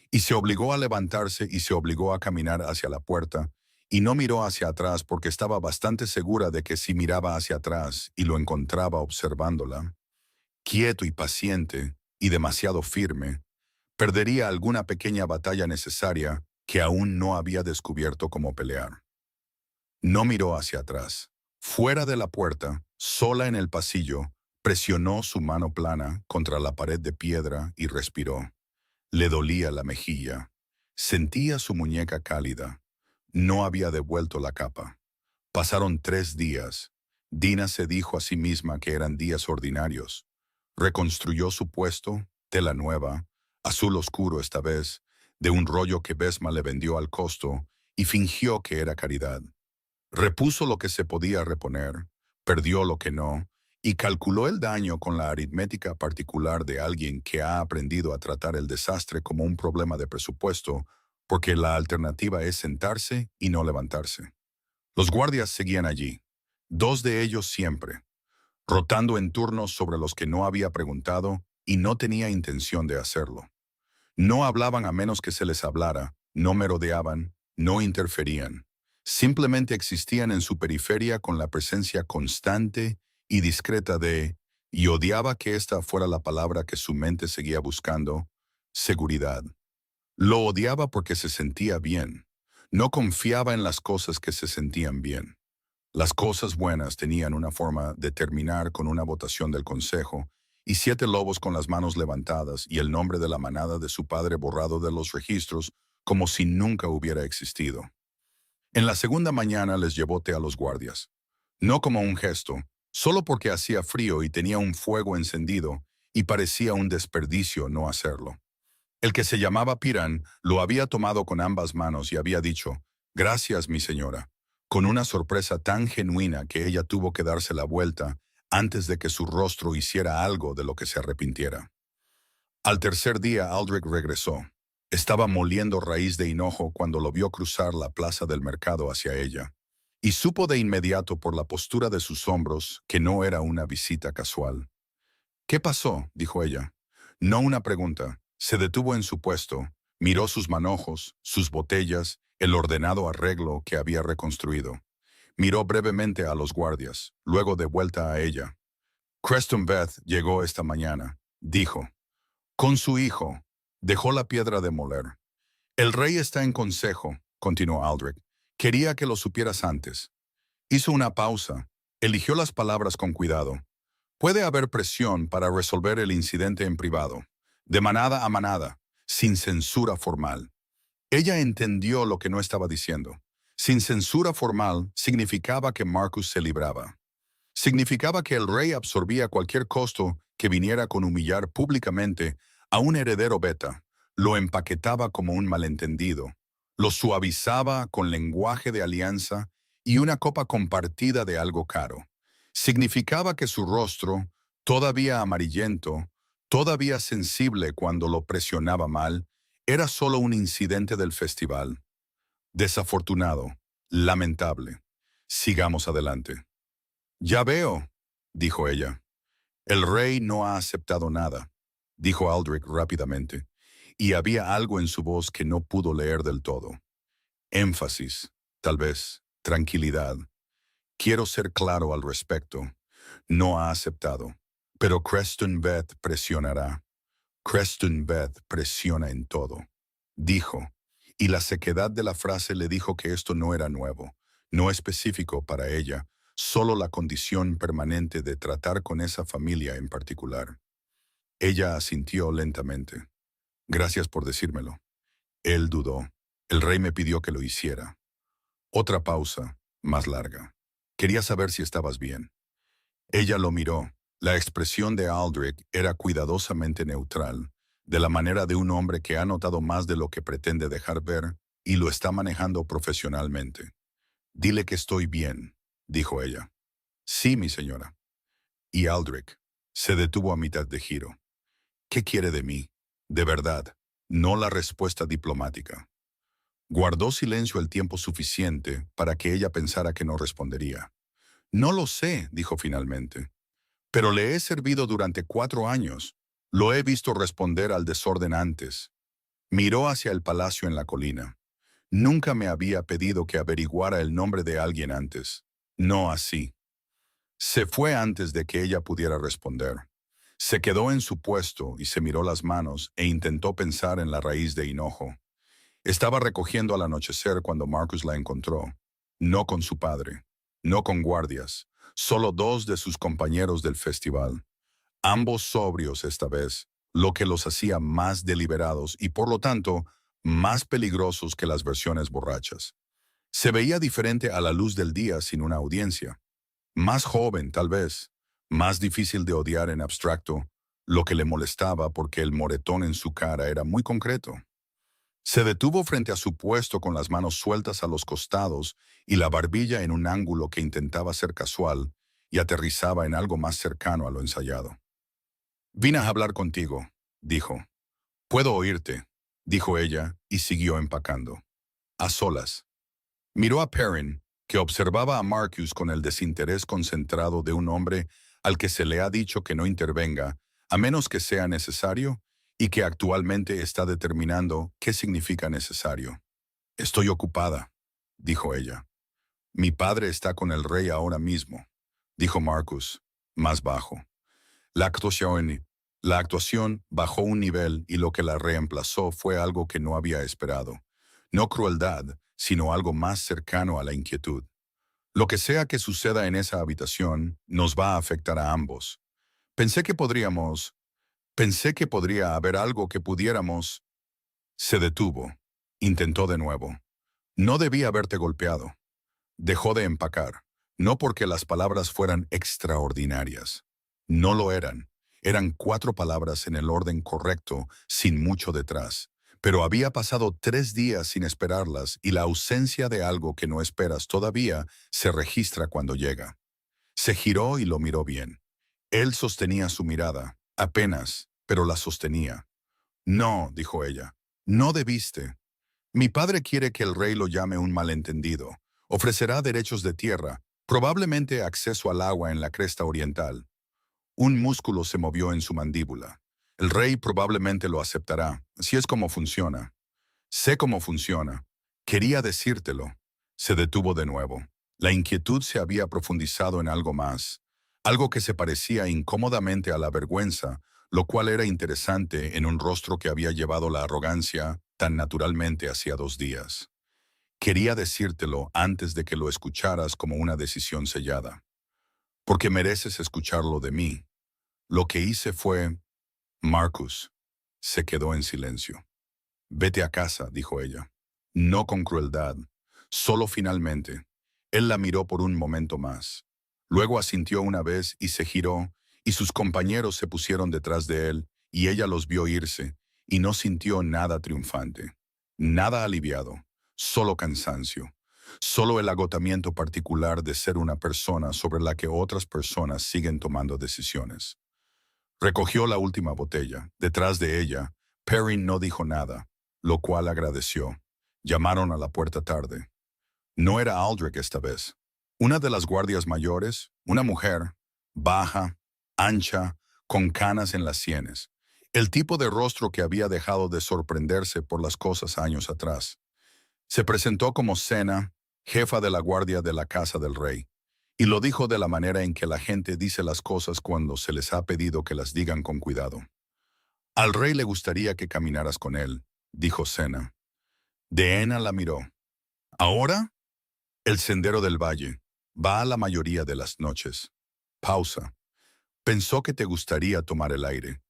y se obligó a levantarse y se obligó a caminar hacia la puerta, y no miró hacia atrás porque estaba bastante segura de que si miraba hacia atrás y lo encontraba observándola, quieto y paciente, y demasiado firme, perdería alguna pequeña batalla necesaria que aún no había descubierto cómo pelear. No miró hacia atrás. Fuera de la puerta, sola en el pasillo, presionó su mano plana contra la pared de piedra y respiró. Le dolía la mejilla. Sentía su muñeca cálida. No había devuelto la capa. Pasaron 3 días. Dina se dijo a sí misma que eran días ordinarios. Reconstruyó su puesto, tela nueva, azul oscuro esta vez, de un rollo que Besma le vendió al costo, y fingió que era caridad. Repuso lo que se podía reponer, perdió lo que no, y calculó el daño con la aritmética particular de alguien que ha aprendido a tratar el desastre como un problema de presupuesto, porque la alternativa es sentarse y no levantarse. Los guardias seguían allí, 2 de ellos siempre, rotando en turnos sobre los que no había preguntado y no tenía intención de hacerlo. No hablaban a menos que se les hablara, no merodeaban, no interferían. Simplemente existían en su periferia con la presencia constante y discreta de, y odiaba que esta fuera la palabra que su mente seguía buscando, seguridad. Lo odiaba porque se sentía bien. No confiaba en las cosas que se sentían bien. Las cosas buenas tenían una forma de terminar con una votación del consejo, y 7 lobos con las manos levantadas y el nombre de la manada de su padre borrado de los registros como si nunca hubiera existido. En la segunda mañana les llevó té a los guardias. No como un gesto, solo porque hacía frío y tenía un fuego encendido, y parecía un desperdicio no hacerlo. El que se llamaba Pirán lo había tomado con ambas manos y había dicho, «Gracias, mi señora», con una sorpresa tan genuina que ella tuvo que darse la vuelta antes de que su rostro hiciera algo de lo que se arrepintiera. Al tercer día Aldrich regresó. Estaba moliendo raíz de hinojo cuando lo vio cruzar la plaza del mercado hacia ella, y supo de inmediato por la postura de sus hombros que no era una visita casual. «¿Qué pasó?», dijo ella. No una pregunta. Se detuvo en su puesto, miró sus manojos, sus botellas, el ordenado arreglo que había reconstruido. Miró brevemente a los guardias, luego de vuelta a ella. «Creston Beth llegó esta mañana», dijo. «Con su hijo. Dejó la piedra de moler. El rey está en consejo», continuó Aldrich. «Quería que lo supieras antes». Hizo una pausa. Eligió las palabras con cuidado. «Puede haber presión para resolver el incidente en privado, de manada a manada, sin censura formal». Ella entendió lo que no estaba diciendo. Sin censura formal significaba que Marcus se libraba. Significaba que el rey absorbía cualquier costo que viniera con humillar públicamente a un heredero beta, lo empaquetaba como un malentendido, lo suavizaba con lenguaje de alianza y una copa compartida de algo caro. Significaba que su rostro, todavía amarillento, todavía sensible cuando lo presionaba mal, era solo un incidente del festival. Desafortunado, lamentable. Sigamos adelante. «Ya veo», dijo ella. «El rey no ha aceptado nada», dijo Aldrich rápidamente, y había algo en su voz que no pudo leer del todo. Énfasis, tal vez, tranquilidad. «Quiero ser claro al respecto. No ha aceptado. Pero Creston Beth presionará. Creston Beth presiona en todo», dijo, y la sequedad de la frase le dijo que esto no era nuevo, no específico para ella, solo la condición permanente de tratar con esa familia en particular. Ella asintió lentamente. «Gracias por decírmelo». Él dudó. «El rey me pidió que lo hiciera». Otra pausa. más larga. Quería saber si estabas bien. Ella lo miró. La expresión de Aldrich era cuidadosamente neutral, de la manera de un hombre que ha notado más de lo que pretende dejar ver y lo está manejando profesionalmente. Dile que estoy bien, dijo ella. Sí, mi señora. Y Aldrich se detuvo a mitad de giro. ¿Qué quiere de mí? De verdad, no la respuesta diplomática. Guardó silencio el tiempo suficiente para que ella pensara que no respondería. No lo sé, dijo finalmente. Pero le he servido durante 4 años. Lo he visto responder al desorden antes. Miró hacia el palacio en la colina. Nunca me había pedido que averiguara el nombre de alguien antes. No así. Se fue antes de que ella pudiera responder. Se quedó en su puesto y se miró las manos e intentó pensar en la raíz de enojo. Estaba recogiendo al anochecer cuando Marcus la encontró. No con su padre, no con guardias, solo 2 de sus compañeros del festival. Ambos sobrios esta vez, lo que los hacía más deliberados y por lo tanto más peligrosos que las versiones borrachas. Se veía diferente a la luz del día sin una audiencia. Más joven, tal vez, más difícil de odiar en abstracto, lo que le molestaba porque el moretón en su cara era muy concreto. Se detuvo frente a su puesto con las manos sueltas a los costados y la barbilla en un ángulo que intentaba ser casual y aterrizaba en algo más cercano a lo ensayado. «Vine a hablar contigo», dijo. «Puedo oírte», dijo ella y siguió empacando. A solas. Miró a Perrin, que observaba a Marcus con el desinterés concentrado de un hombre al que se le ha dicho que no intervenga, a menos que sea necesario, y que actualmente está determinando qué significa necesario. «Estoy ocupada», dijo ella. «Mi padre está con el rey ahora mismo», dijo Marcus, más bajo. La actuación, la actuación bajó un nivel y lo que la reemplazó fue algo que no había esperado. No crueldad, sino algo más cercano a la inquietud. Lo que sea que suceda en esa habitación nos va a afectar a ambos. Pensé que podríamos... Pensé que podría haber algo que pudiéramos... Se detuvo. Intentó de nuevo. No debía haberte golpeado. Dejó de empacar. No porque las palabras fueran extraordinarias. No lo eran. Eran 4 palabras en el orden correcto, sin mucho detrás. Pero había pasado 3 días sin esperarlas y la ausencia de algo que no esperas todavía se registra cuando llega. Se giró y lo miró bien. Él sostenía su mirada, apenas, pero la sostenía. «No», dijo ella, «no debiste. Mi padre quiere que el rey lo llame un malentendido. Ofrecerá derechos de tierra, probablemente acceso al agua en la cresta oriental». Un músculo se movió en su mandíbula. «El rey probablemente lo aceptará, si es como funciona». «Sé cómo funciona. Quería decírtelo». Se detuvo de nuevo. La inquietud se había profundizado en algo más, algo que se parecía incómodamente a la vergüenza, lo cual era interesante en un rostro que había llevado la arrogancia tan naturalmente hacía 2 días. «Quería decírtelo antes de que lo escucharas como una decisión sellada. Porque mereces escucharlo de mí. Lo que hice fue...» Marcus se quedó en silencio. «Vete a casa», dijo ella. No con crueldad, solo finalmente. Él la miró por un momento más. Luego asintió una vez y se giró, y sus compañeros se pusieron detrás de él, y ella los vio irse, y no sintió nada triunfante, nada aliviado, solo cansancio, solo el agotamiento particular de ser una persona sobre la que otras personas siguen tomando decisiones. Recogió la última botella. Detrás de ella, Perrin no dijo nada, lo cual agradeció. Llamaron a la puerta tarde. No era Aldrich esta vez. Una de las guardias mayores, una mujer, baja, ancha, con canas en las sienes. El tipo de rostro que había dejado de sorprenderse por las cosas años atrás. Se presentó como Sena, jefa de la guardia de la casa del rey, y lo dijo de la manera en que la gente dice las cosas cuando se les ha pedido que las digan con cuidado. «Al rey le gustaría que caminaras con él», dijo Sena. Deena la miró. «¿Ahora?» «El sendero del valle. Va a la mayoría de las noches». Pausa. «Pensó que te gustaría tomar el aire».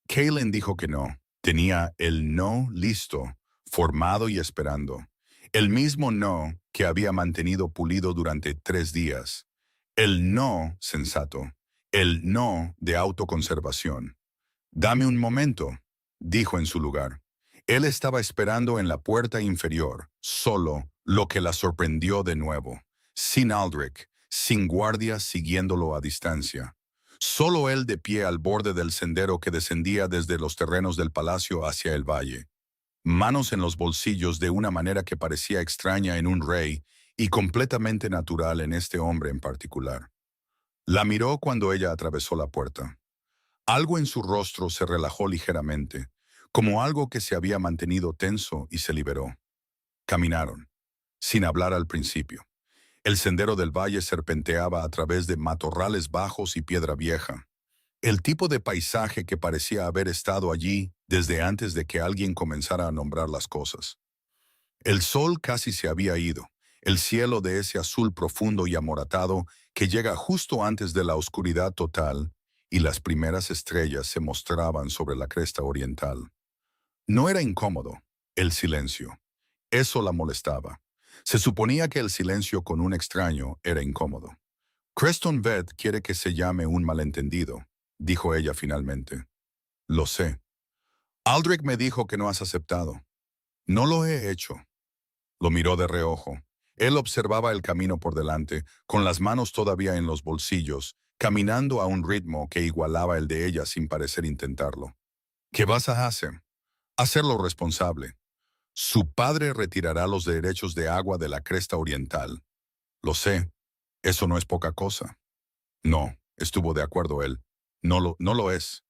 Kaylin dijo que no. Tenía el no listo, formado y esperando. El mismo no que había mantenido pulido durante 3 días. El no sensato, el no de autoconservación. «Dame un momento», dijo en su lugar. Él estaba esperando en la puerta inferior, solo, lo que la sorprendió de nuevo. Sin Aldrich, sin guardia siguiéndolo a distancia. Solo él de pie al borde del sendero que descendía desde los terrenos del palacio hacia el valle. Manos en los bolsillos de una manera que parecía extraña en un rey y completamente natural en este hombre en particular. La miró cuando ella atravesó la puerta. Algo en su rostro se relajó ligeramente, como algo que se había mantenido tenso y se liberó. Caminaron, sin hablar al principio. El sendero del valle serpenteaba a través de matorrales bajos y piedra vieja. El tipo de paisaje que parecía haber estado allí desde antes de que alguien comenzara a nombrar las cosas. El sol casi se había ido, el cielo de ese azul profundo y amoratado que llega justo antes de la oscuridad total, y las primeras estrellas se mostraban sobre la cresta oriental. No era incómodo, el silencio. Eso la molestaba. Se suponía que el silencio con un extraño era incómodo. «Creston Vett quiere que se llame un malentendido», dijo ella finalmente. «Lo sé. Aldrich me dijo que no has aceptado». «No lo he hecho». Lo miró de reojo. Él observaba el camino por delante, con las manos todavía en los bolsillos, caminando a un ritmo que igualaba el de ella sin parecer intentarlo. «¿Qué vas a hacer?» «Hacerlo responsable. Su padre retirará los derechos de agua de la cresta oriental». «Lo sé. Eso no es poca cosa». «No», estuvo de acuerdo él. No lo es».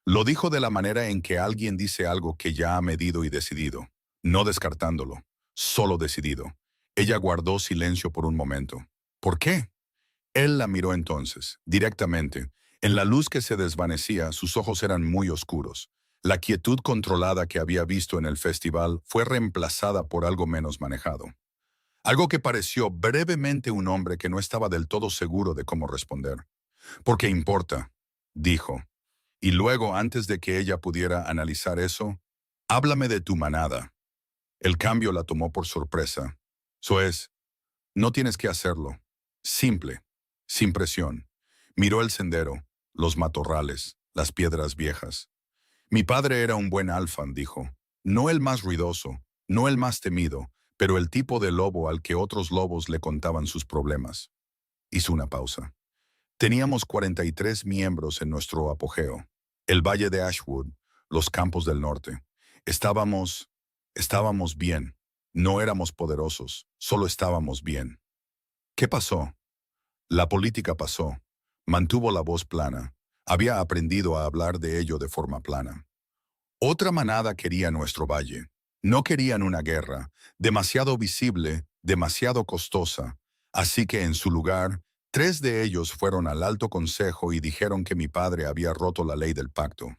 Lo dijo de la manera en que alguien dice algo que ya ha medido y decidido, no descartándolo, solo decidido. Ella guardó silencio por un momento. «¿Por qué?» Él la miró entonces, directamente. En la luz que se desvanecía, sus ojos eran muy oscuros. La quietud controlada que había visto en el festival fue reemplazada por algo menos manejado. Algo que pareció brevemente un hombre que no estaba del todo seguro de cómo responder. «¿Por qué importa?», dijo. Y luego, antes de que ella pudiera analizar eso, «Háblame de tu manada». El cambio la tomó por sorpresa. «Eso es, no tienes que hacerlo. Simple, sin presión». Miró el sendero, los matorrales, las piedras viejas. «Mi padre era un buen alfa», dijo. «No el más ruidoso, no el más temido, pero el tipo de lobo al que otros lobos le contaban sus problemas». Hizo una pausa. «Teníamos 43 miembros en nuestro apogeo. El valle de Ashwood, los campos del norte. Estábamos bien. No éramos poderosos, solo estábamos bien». «¿Qué pasó?» «La política pasó». Mantuvo la voz plana. Había aprendido a hablar de ello de forma plana. «Otra manada quería nuestro valle. No querían una guerra, demasiado visible, demasiado costosa. Así que en su lugar, 3 de ellos fueron al Alto Consejo y dijeron que mi padre había roto la ley del pacto.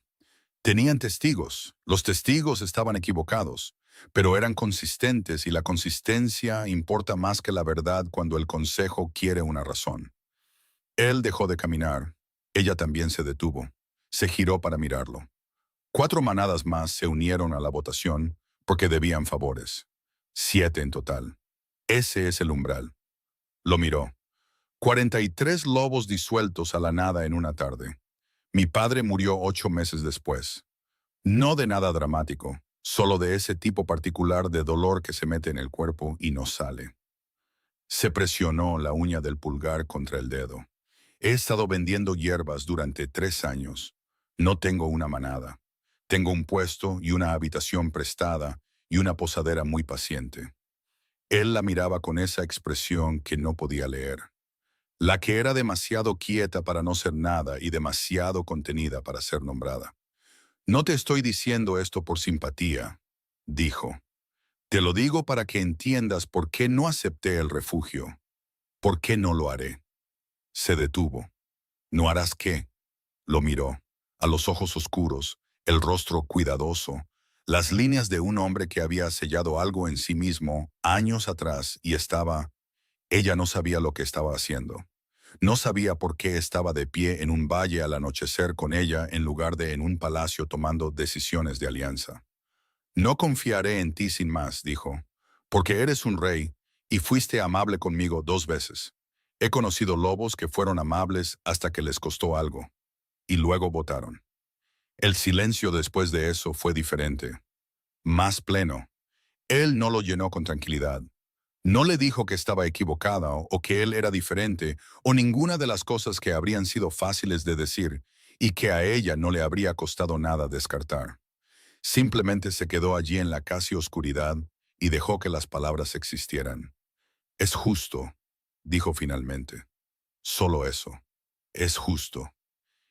Tenían testigos. Los testigos estaban equivocados, pero eran consistentes y la consistencia importa más que la verdad cuando el Consejo quiere una razón». Él dejó de caminar. Ella también se detuvo. Se giró para mirarlo. 4 manadas más se unieron a la votación porque debían favores. 7 en total. Ese es el umbral. Lo miró. 43 lobos disueltos a la nada en una tarde. Mi padre murió 8 meses después. No de nada dramático, solo de ese tipo particular de dolor que se mete en el cuerpo y no sale. Se presionó la uña del pulgar contra el dedo. «He estado vendiendo hierbas durante 3 años. No tengo una manada. Tengo un puesto y una habitación prestada y una posadera muy paciente». Él la miraba con esa expresión que no podía leer. La que era demasiado quieta para no ser nada y demasiado contenida para ser nombrada. «No te estoy diciendo esto por simpatía», dijo. «Te lo digo para que entiendas por qué no acepté el refugio. ¿Por qué no lo haré?» Se detuvo. «¿No harás qué?» Lo miró, a los ojos oscuros, el rostro cuidadoso, las líneas de un hombre que había sellado algo en sí mismo años atrás y estaba... Ella no sabía lo que estaba haciendo. No sabía por qué estaba de pie en un valle al anochecer con ella en lugar de en un palacio tomando decisiones de alianza. «No confiaré en ti sin más», dijo, «porque eres un rey y fuiste amable conmigo 2 veces. He conocido lobos que fueron amables hasta que les costó algo, y luego votaron. El silencio después de eso fue diferente, más pleno. Él no lo llenó con tranquilidad. No le dijo que estaba equivocada o que él era diferente o ninguna de las cosas que habrían sido fáciles de decir y que a ella no le habría costado nada descartar. Simplemente se quedó allí en la casi oscuridad y dejó que las palabras existieran. Es justo, dijo finalmente. Solo eso. Es justo.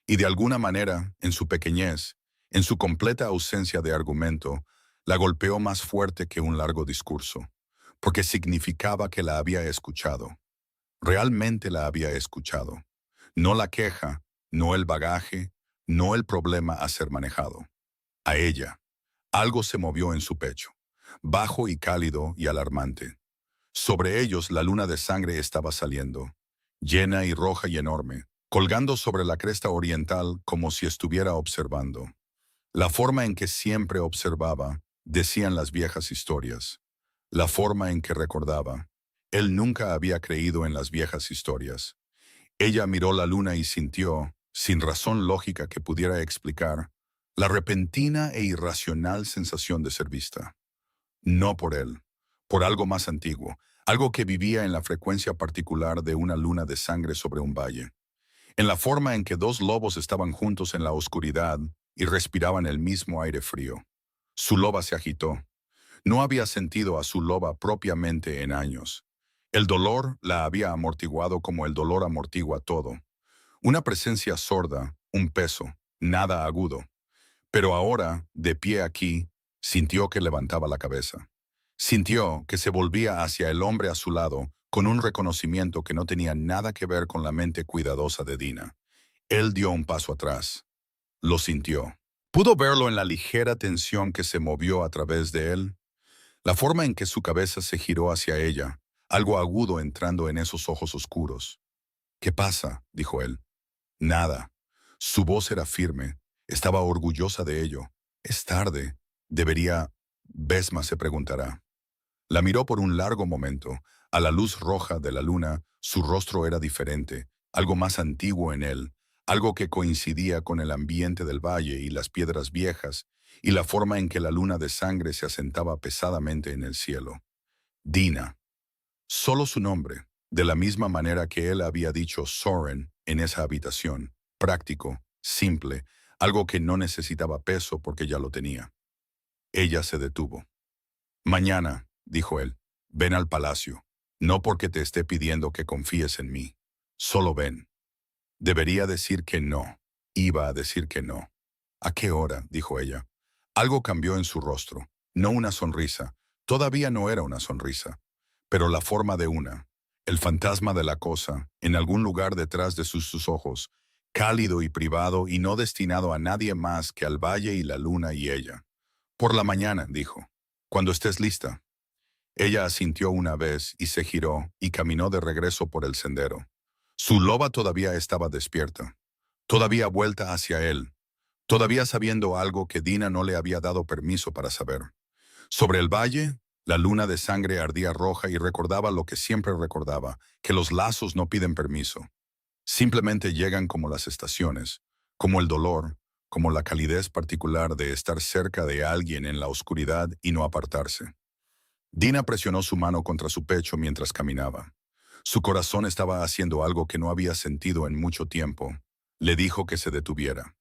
Y de alguna manera, en su pequeñez, en su completa ausencia de argumento, la golpeó más fuerte que un largo discurso, porque significaba que la había escuchado. Realmente la había escuchado. No la queja, no el bagaje, no el problema a ser manejado. A ella. Algo se movió en su pecho, bajo y cálido y alarmante. Sobre ellos la luna de sangre estaba saliendo, llena y roja y enorme, colgando sobre la cresta oriental como si estuviera observando. La forma en que siempre observaba, decían las viejas historias. La forma en que recordaba. Él nunca había creído en las viejas historias. Ella miró la luna y sintió, sin razón lógica que pudiera explicar, la repentina e irracional sensación de ser vista. No por él, por algo más antiguo, algo que vivía en la frecuencia particular de una luna de sangre sobre un valle, en la forma en que dos lobos estaban juntos en la oscuridad y respiraban el mismo aire frío. Su loba se agitó. No había sentido a su loba propiamente en años. El dolor la había amortiguado como el dolor amortigua todo. Una presencia sorda, un peso, nada agudo. Pero ahora, de pie aquí, sintió que levantaba la cabeza. Sintió que se volvía hacia el hombre a su lado con un reconocimiento que no tenía nada que ver con la mente cuidadosa de Dina. Él dio un paso atrás. Lo sintió. Pudo verlo en la ligera tensión que se movió a través de él, la forma en que su cabeza se giró hacia ella, algo agudo entrando en esos ojos oscuros. «¿Qué pasa?», dijo él. «Nada». Su voz era firme. Estaba orgullosa de ello. «Es tarde. Debería...». Besma se preguntará. La miró por un largo momento. A la luz roja de la luna, su rostro era diferente, algo más antiguo en él, algo que coincidía con el ambiente del valle y las piedras viejas, y la forma en que la luna de sangre se asentaba pesadamente en el cielo. Dina. Solo su nombre, de la misma manera que él había dicho Soren en esa habitación, práctico, simple, algo que no necesitaba peso porque ya lo tenía. Ella se detuvo. «Mañana», dijo él, «ven al palacio. No porque te esté pidiendo que confíes en mí. Solo ven». Debería decir que no. Iba a decir que no. «¿A qué hora?», dijo ella. Algo cambió en su rostro. No una sonrisa. Todavía no era una sonrisa. Pero la forma de una. El fantasma de la cosa, en algún lugar detrás de sus ojos, cálido y privado y no destinado a nadie más que al valle y la luna y ella. «Por la mañana», dijo. «Cuando estés lista». Ella asintió una vez y se giró y caminó de regreso por el sendero. Su loba todavía estaba despierta, todavía vuelta hacia él, todavía sabiendo algo que Dina no le había dado permiso para saber. Sobre el valle, la luna de sangre ardía roja y recordaba lo que siempre recordaba, que los lazos no piden permiso. Simplemente llegan como las estaciones, como el dolor, como la calidez particular de estar cerca de alguien en la oscuridad y no apartarse. Dina presionó su mano contra su pecho mientras caminaba. Su corazón estaba haciendo algo que no había sentido en mucho tiempo. Le dijo que se detuviera.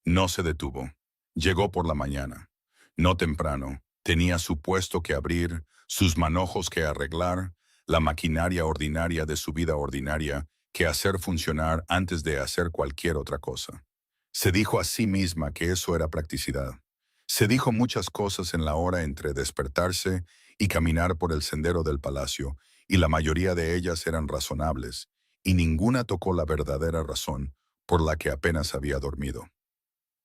No se detuvo. Llegó por la mañana. No temprano. Tenía su puesto que abrir, sus manojos que arreglar, la maquinaria ordinaria de su vida ordinaria que hacer funcionar antes de hacer cualquier otra cosa. Se dijo a sí misma que eso era practicidad. Se dijo muchas cosas en la hora entre despertarse y caminar por el sendero del palacio, y la mayoría de ellas eran razonables, y ninguna tocó la verdadera razón por la que apenas había dormido.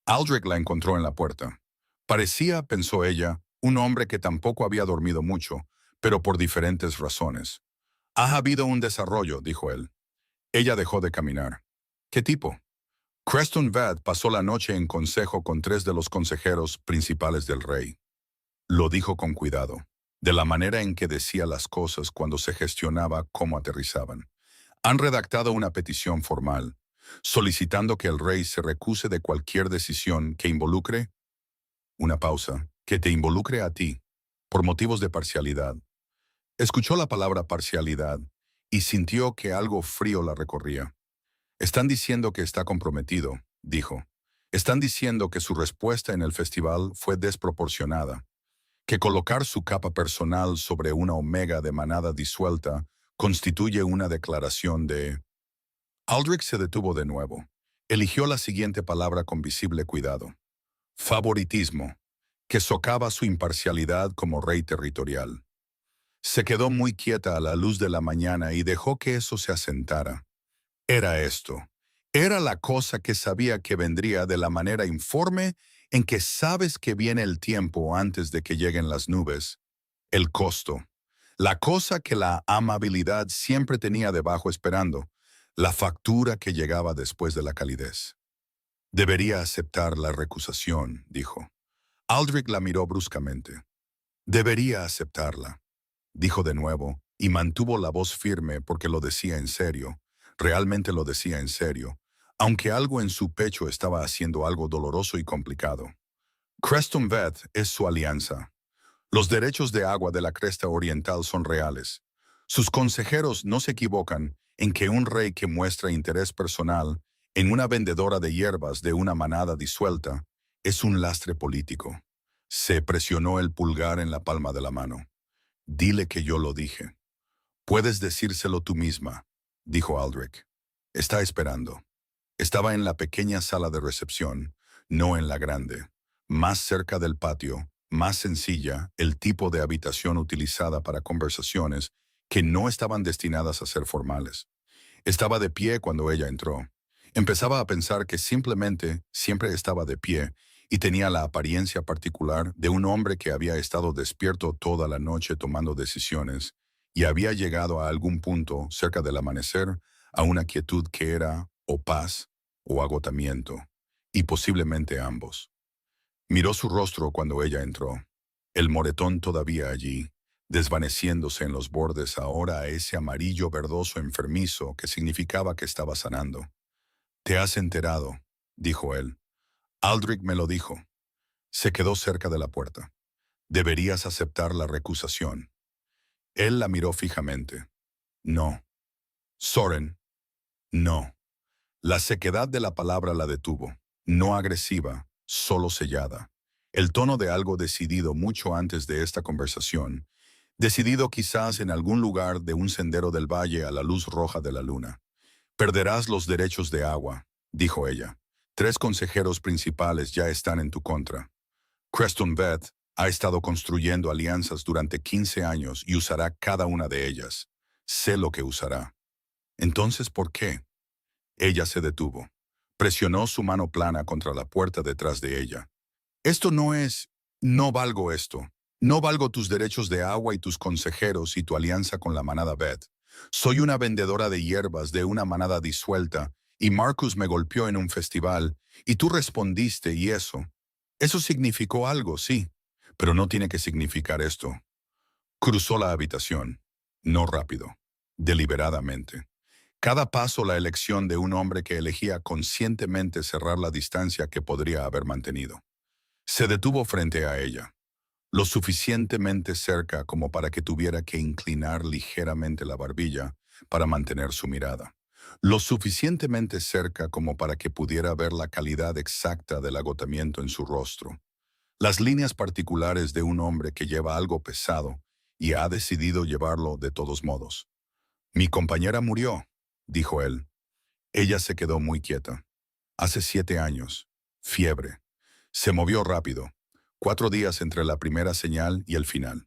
Aldrich la encontró en la puerta. Parecía, pensó ella, un hombre que tampoco había dormido mucho, pero por diferentes razones. «Ha habido un desarrollo», dijo él. Ella dejó de caminar. «¿Qué tipo?» Creston Vad pasó la noche en consejo con 3 de los consejeros principales del rey. Lo dijo con cuidado. de la manera en que decía las cosas cuando se gestionaba cómo aterrizaban. Han redactado una petición formal, solicitando que el rey se recuse de cualquier decisión que involucre, una pausa, que te involucre a ti, por motivos de parcialidad. Escuchó la palabra parcialidad y sintió que algo frío la recorría. Están diciendo que está comprometido, dijo. Están diciendo que su respuesta en el festival fue desproporcionada, que colocar su capa personal sobre una omega de manada disuelta constituye una declaración de... Aldrich se detuvo de nuevo. Eligió la siguiente palabra con visible cuidado. Favoritismo, que socava su imparcialidad como rey territorial. Se quedó muy quieta a la luz de la mañana y dejó que eso se asentara. Era esto. Era la cosa que sabía que vendría de la manera informe en que sabes que viene el tiempo antes de que lleguen las nubes. El costo. La cosa que la amabilidad siempre tenía debajo esperando. La factura que llegaba después de la calidez. Debería aceptar la recusación, dijo. Aldrich la miró bruscamente. Debería aceptarla, dijo de nuevo, y mantuvo la voz firme porque lo decía en serio. Realmente lo decía en serio, aunque algo en su pecho estaba haciendo algo doloroso y complicado. Creston Vet es su alianza. Los derechos de agua de la cresta oriental son reales. Sus consejeros no se equivocan en que un rey que muestra interés personal en una vendedora de hierbas de una manada disuelta es un lastre político. Se presionó el pulgar en la palma de la mano. Dile que yo lo dije. Puedes decírselo tú misma, dijo Aldrich. Está esperando. Estaba en la pequeña sala de recepción, no en la grande. Más cerca del patio, más sencilla, el tipo de habitación utilizada para conversaciones que no estaban destinadas a ser formales. Estaba de pie cuando ella entró. Empezaba a pensar que simplemente siempre estaba de pie y tenía la apariencia particular de un hombre que había estado despierto toda la noche tomando decisiones y había llegado a algún punto cerca del amanecer a una quietud que era o paz o agotamiento, y posiblemente ambos. Miró su rostro cuando ella entró, el moretón todavía allí, desvaneciéndose en los bordes ahora a ese amarillo verdoso enfermizo que significaba que estaba sanando. «Te has enterado», dijo él. Aldrich me lo dijo. Se quedó cerca de la puerta. «Deberías aceptar la recusación». Él la miró fijamente. «No». «Soren». «No». La sequedad de la palabra la detuvo. No agresiva, solo sellada. El tono de algo decidido mucho antes de esta conversación. Decidido quizás en algún lugar de un sendero del valle a la luz roja de la luna. «Perderás los derechos de agua», dijo ella. «3 consejeros principales ya están en tu contra. Creston Vet ha estado construyendo alianzas durante 15 años y usará cada una de ellas. Sé lo que usará». «Entonces, ¿por qué?» Ella se detuvo. Presionó su mano plana contra la puerta detrás de ella. «Esto no es... No valgo esto. No valgo tus derechos de agua y tus consejeros y tu alianza con la manada Vet. Soy una vendedora de hierbas de una manada disuelta y Marcus me golpeó en un festival y tú respondiste y eso. Eso significó algo, sí, pero no tiene que significar esto». Cruzó la habitación. No rápido. Deliberadamente. Cada paso la elección de un hombre que elegía conscientemente cerrar la distancia que podría haber mantenido. Se detuvo frente a ella, lo suficientemente cerca como para que tuviera que inclinar ligeramente la barbilla para mantener su mirada. Lo suficientemente cerca como para que pudiera ver la calidad exacta del agotamiento en su rostro. Las líneas particulares de un hombre que lleva algo pesado y ha decidido llevarlo de todos modos. «Mi compañera murió», dijo él. Ella se quedó muy quieta. «Hace 7 años. Fiebre». Se movió rápido. 4 días entre la primera señal y el final.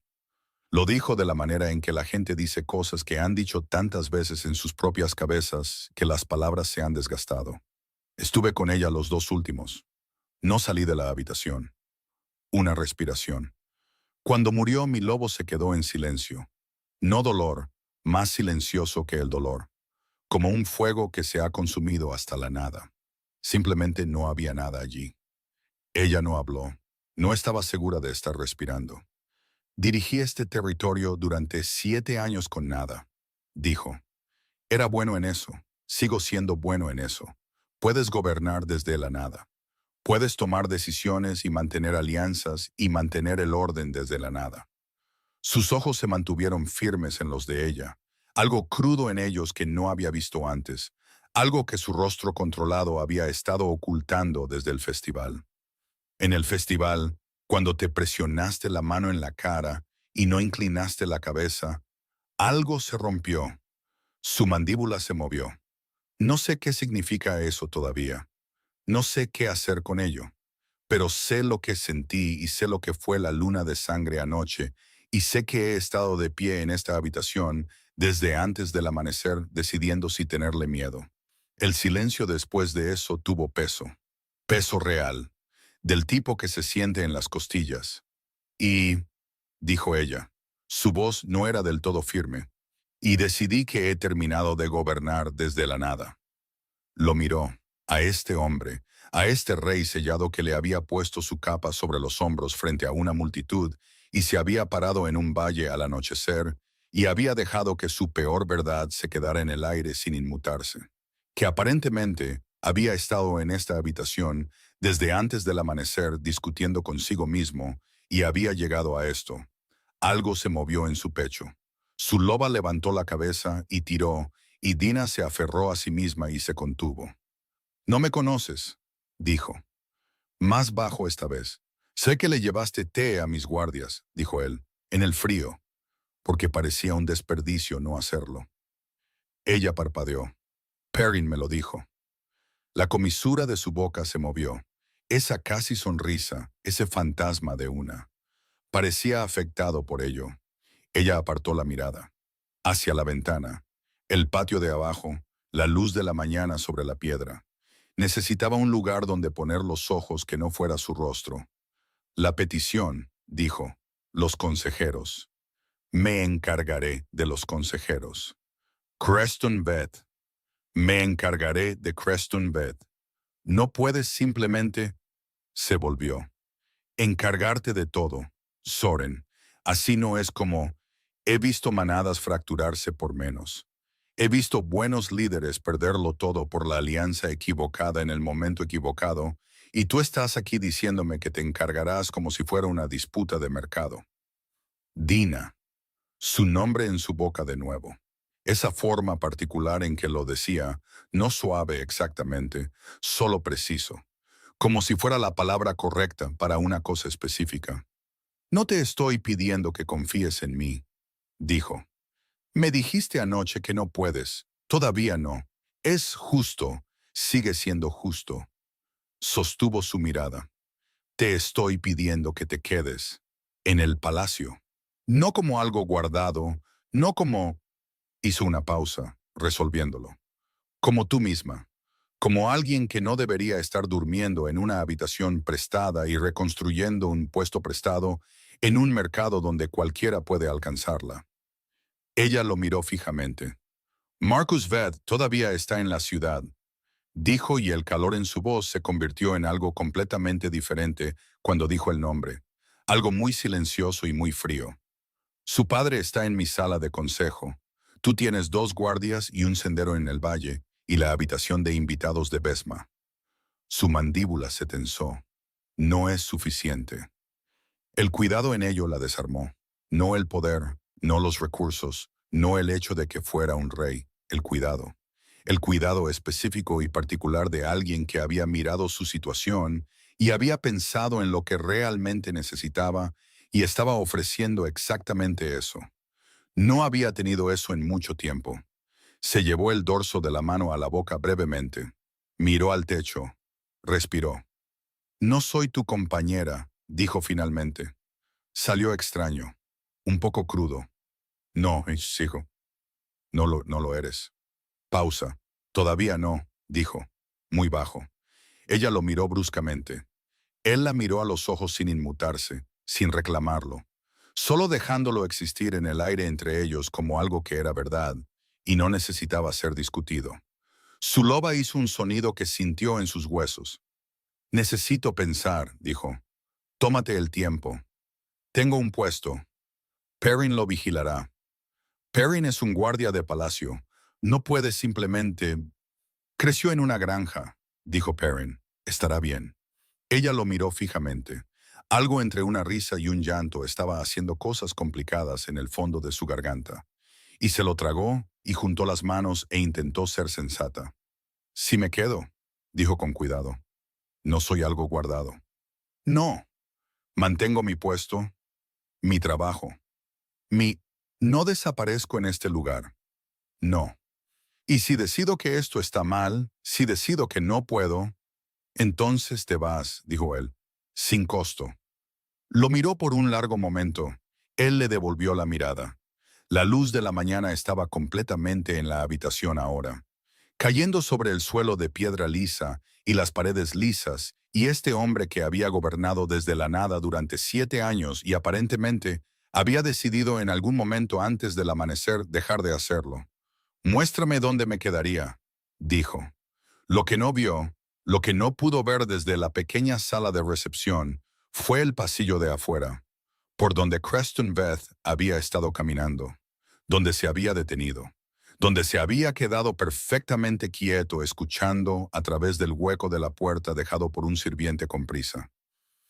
Lo dijo de la manera en que la gente dice cosas que han dicho tantas veces en sus propias cabezas que las palabras se han desgastado. «Estuve con ella los 2 últimos. No salí de la habitación». Una respiración. «Cuando murió, mi lobo se quedó en silencio. No dolor, más silencioso que el dolor. Como un fuego que se ha consumido hasta la nada. Simplemente no había nada allí». Ella no habló. No estaba segura de estar respirando. Dirigí este territorio durante 7 años con nada, dijo. Era bueno en eso. Sigo siendo bueno en eso. Puedes gobernar desde la nada. Puedes tomar decisiones y mantener alianzas y mantener el orden desde la nada. Sus ojos se mantuvieron firmes en los de ella, algo crudo en ellos que no había visto antes, algo que su rostro controlado había estado ocultando desde el festival. En el festival, cuando te presionaste la mano en la cara y no inclinaste la cabeza, algo se rompió. Su mandíbula se movió. No sé qué significa eso todavía. No sé qué hacer con ello. Pero sé lo que sentí y sé lo que fue la luna de sangre anoche, y sé que he estado de pie en esta habitación desde antes del amanecer decidiendo si tenerle miedo. El silencio después de eso tuvo peso. Peso real. Del tipo que se siente en las costillas. Y, dijo ella, su voz no era del todo firme, y decidí que he terminado de gobernar desde la nada. Lo miró, a este hombre, a este rey sellado que le había puesto su capa sobre los hombros frente a una multitud y se había parado en un valle al anochecer y había dejado que su peor verdad se quedara en el aire sin inmutarse. Que aparentemente había estado en esta habitación desde antes del amanecer discutiendo consigo mismo y había llegado a esto. Algo se movió en su pecho. Su loba levantó la cabeza y tiró, y Dina se aferró a sí misma y se contuvo. No me conoces, dijo. Más bajo esta vez. Sé que le llevaste té a mis guardias, dijo él, en el frío, porque parecía un desperdicio no hacerlo. Ella parpadeó. Perrin me lo dijo. La comisura de su boca se movió. Esa casi sonrisa, ese fantasma de una. Parecía afectado por ello. Ella apartó la mirada. Hacia la ventana. El patio de abajo, la luz de la mañana sobre la piedra. Necesitaba un lugar donde poner los ojos que no fuera su rostro. La petición, dijo, los consejeros. Me encargaré de los consejeros. Creston Beth. Me encargaré de Creston Beth. No puedes simplemente... Se volvió. Encargarte de todo, Soren. Así no es como... He visto manadas fracturarse por menos. He visto buenos líderes perderlo todo por la alianza equivocada en el momento equivocado, y tú estás aquí diciéndome que te encargarás como si fuera una disputa de mercado. Dina, su nombre en su boca de nuevo. Esa forma particular en que lo decía, no suave exactamente, solo preciso, como si fuera la palabra correcta para una cosa específica. No te estoy pidiendo que confíes en mí, dijo. Me dijiste anoche que no puedes. Todavía no. Es justo. Sigue siendo justo. Sostuvo su mirada. Te estoy pidiendo que te quedes. En el palacio. No como algo guardado. No como... Hizo una pausa, resolviéndolo. Como tú misma. Como alguien que no debería estar durmiendo en una habitación prestada y reconstruyendo un puesto prestado en un mercado donde cualquiera puede alcanzarla. Ella lo miró fijamente. Marcus Ved todavía está en la ciudad, dijo, y el calor en su voz se convirtió en algo completamente diferente cuando dijo el nombre, algo muy silencioso y muy frío. Su padre está en mi sala de consejo. Tú tienes 2 guardias y un sendero en el valle y la habitación de invitados de Besma. Su mandíbula se tensó. No es suficiente. El cuidado en ello la desarmó. No el poder, no los recursos, no el hecho de que fuera un rey, el cuidado. El cuidado específico y particular de alguien que había mirado su situación y había pensado en lo que realmente necesitaba y estaba ofreciendo exactamente eso. No había tenido eso en mucho tiempo. Se llevó el dorso de la mano a la boca brevemente. Miró al techo. Respiró. No soy tu compañera, dijo finalmente. Salió extraño, un poco crudo. No, hijo, no lo eres. Pausa. Todavía no, dijo, muy bajo. Ella lo miró bruscamente. Él la miró a los ojos sin inmutarse, sin reclamarlo, solo dejándolo existir en el aire entre ellos como algo que era verdad y no necesitaba ser discutido. Su loba hizo un sonido que sintió en sus huesos. Necesito pensar, dijo. Tómate el tiempo. Tengo un puesto. Perrin lo vigilará. Perrin es un guardia de palacio. No puede simplemente... Creció en una granja, dijo Perrin. Estará bien. Ella lo miró fijamente. Algo entre una risa y un llanto estaba haciendo cosas complicadas en el fondo de su garganta. Y se lo tragó y juntó las manos e intentó ser sensata. «Si me quedo», dijo con cuidado. «No soy algo guardado». «No. Mantengo mi puesto, mi trabajo, mi... No desaparezco en este lugar. No. Y si decido que esto está mal, si decido que no puedo, entonces te vas», dijo él, sin costo. Lo miró por un largo momento. Él le devolvió la mirada. La luz de la mañana estaba completamente en la habitación ahora, cayendo sobre el suelo de piedra lisa y las paredes lisas, y este hombre que había gobernado desde la nada durante 7 años y aparentemente había decidido en algún momento antes del amanecer dejar de hacerlo. «Muéstrame dónde me quedaría», dijo. Lo que no vio, lo que no pudo ver desde la pequeña sala de recepción, fue el pasillo de afuera, por donde Creston Beth había estado caminando, donde se había detenido, donde se había quedado perfectamente quieto escuchando a través del hueco de la puerta dejado por un sirviente con prisa.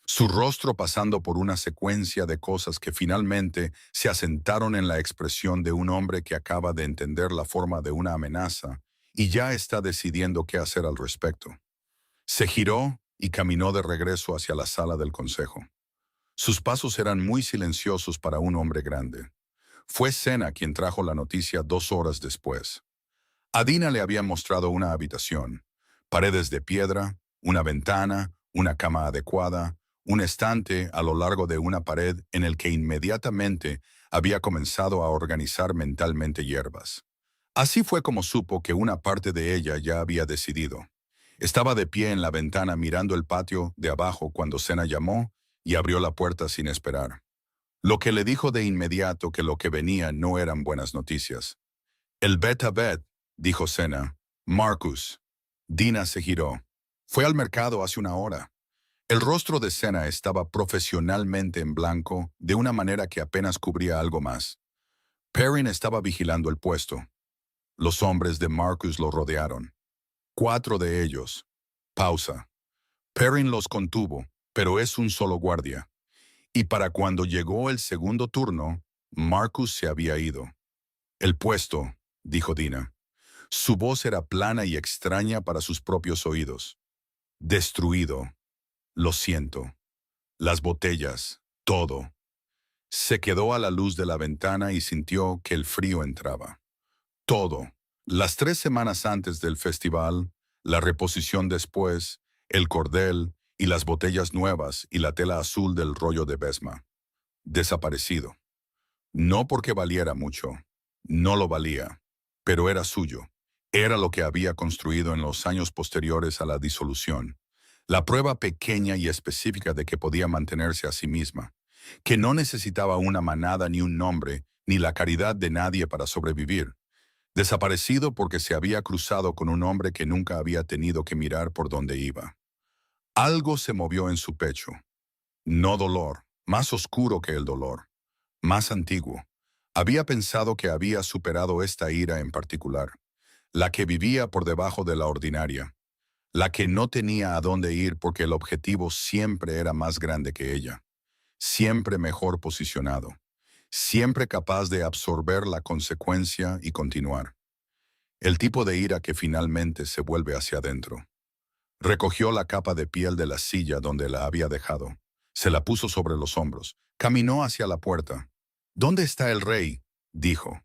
Su rostro pasando por una secuencia de cosas que finalmente se asentaron en la expresión de un hombre que acaba de entender la forma de una amenaza y ya está decidiendo qué hacer al respecto. Se giró y caminó de regreso hacia la sala del consejo. Sus pasos eran muy silenciosos para un hombre grande. Fue Senna quien trajo la noticia 2 horas después. A Dina le había mostrado una habitación, paredes de piedra, una ventana, una cama adecuada, un estante a lo largo de una pared en el que inmediatamente había comenzado a organizar mentalmente hierbas. Así fue como supo que una parte de ella ya había decidido. Estaba de pie en la ventana mirando el patio de abajo cuando Senna llamó y abrió la puerta sin esperar. Lo que le dijo de inmediato que lo que venía no eran buenas noticias. «El Beta Bet», dijo Senna. «Marcus». Dina se giró. «Fue al mercado hace una hora». El rostro de Senna estaba profesionalmente en blanco, de una manera que apenas cubría algo más. Perrin estaba vigilando el puesto. Los hombres de Marcus lo rodearon. 4 de ellos. Pausa. Perrin los contuvo, pero es un solo guardia. Y para cuando llegó el segundo turno, Marcus se había ido. «El puesto», dijo Dina. Su voz era plana y extraña para sus propios oídos. «Destruido. Lo siento. Las botellas, todo». Se quedó a la luz de la ventana y sintió que el frío entraba. Todo. Las 3 semanas antes del festival, la reposición después, el cordel y las botellas nuevas y la tela azul del rollo de Besma. Desaparecido. No porque valiera mucho. No lo valía. Pero era suyo. Era lo que había construido en los años posteriores a la disolución. La prueba pequeña y específica de que podía mantenerse a sí misma. Que no necesitaba una manada ni un nombre, ni la caridad de nadie para sobrevivir. Desaparecido porque se había cruzado con un hombre que nunca había tenido que mirar por dónde iba. Algo se movió en su pecho. No dolor, más oscuro que el dolor, más antiguo. Había pensado que había superado esta ira en particular, la que vivía por debajo de la ordinaria, la que no tenía a dónde ir porque el objetivo siempre era más grande que ella, siempre mejor posicionado, siempre capaz de absorber la consecuencia y continuar. El tipo de ira que finalmente se vuelve hacia adentro. Recogió la capa de piel de la silla donde la había dejado. Se la puso sobre los hombros. Caminó hacia la puerta. «¿Dónde está el rey?», dijo.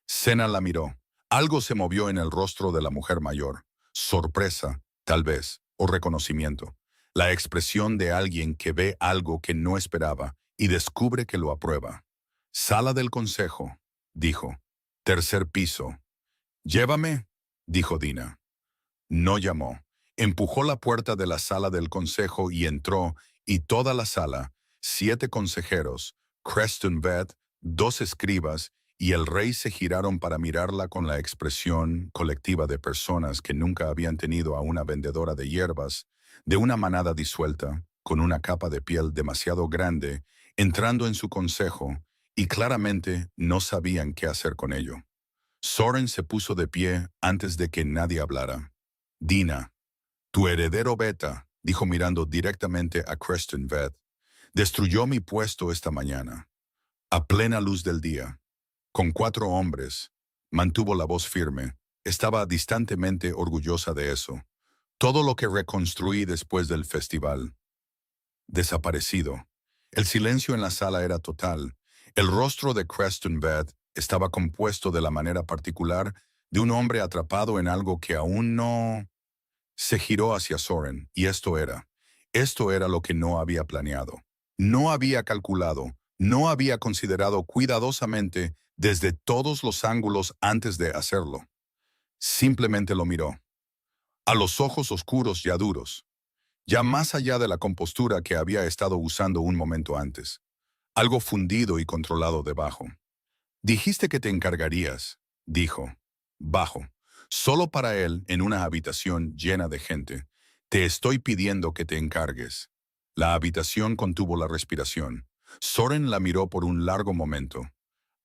Senna la miró. Algo se movió en el rostro de la mujer mayor. Sorpresa, tal vez, o reconocimiento. La expresión de alguien que ve algo que no esperaba y descubre que lo aprueba. «Sala del consejo», dijo. «Tercer piso». «Llévame», dijo Dina. No llamó. Empujó la puerta de la sala del consejo y entró, y toda la sala, 7 consejeros, Creston Beth, 2 escribas, y el rey se giraron para mirarla con la expresión colectiva de personas que nunca habían tenido a una vendedora de hierbas, de una manada disuelta, con una capa de piel demasiado grande, entrando en su consejo, y claramente no sabían qué hacer con ello. Soren se puso de pie antes de que nadie hablara. Dina, tu heredero Beta, dijo mirando directamente a Creston Ved, destruyó mi puesto esta mañana, a plena luz del día, con 4 hombres. Mantuvo la voz firme. Estaba distantemente orgullosa de eso. Todo lo que reconstruí después del festival. Desaparecido. El silencio en la sala era total. El rostro de Creston Ved estaba compuesto de la manera particular de un hombre atrapado en algo que aún no... Se giró hacia Soren, y esto era lo que no había planeado. No había calculado, no había considerado cuidadosamente desde todos los ángulos antes de hacerlo. Simplemente lo miró, a los ojos oscuros ya duros, ya más allá de la compostura que había estado usando un momento antes. Algo fundido y controlado debajo. Dijiste que te encargarías, dijo, bajo, solo para él en una habitación llena de gente. Te estoy pidiendo que te encargues. La habitación contuvo la respiración. Soren la miró por un largo momento.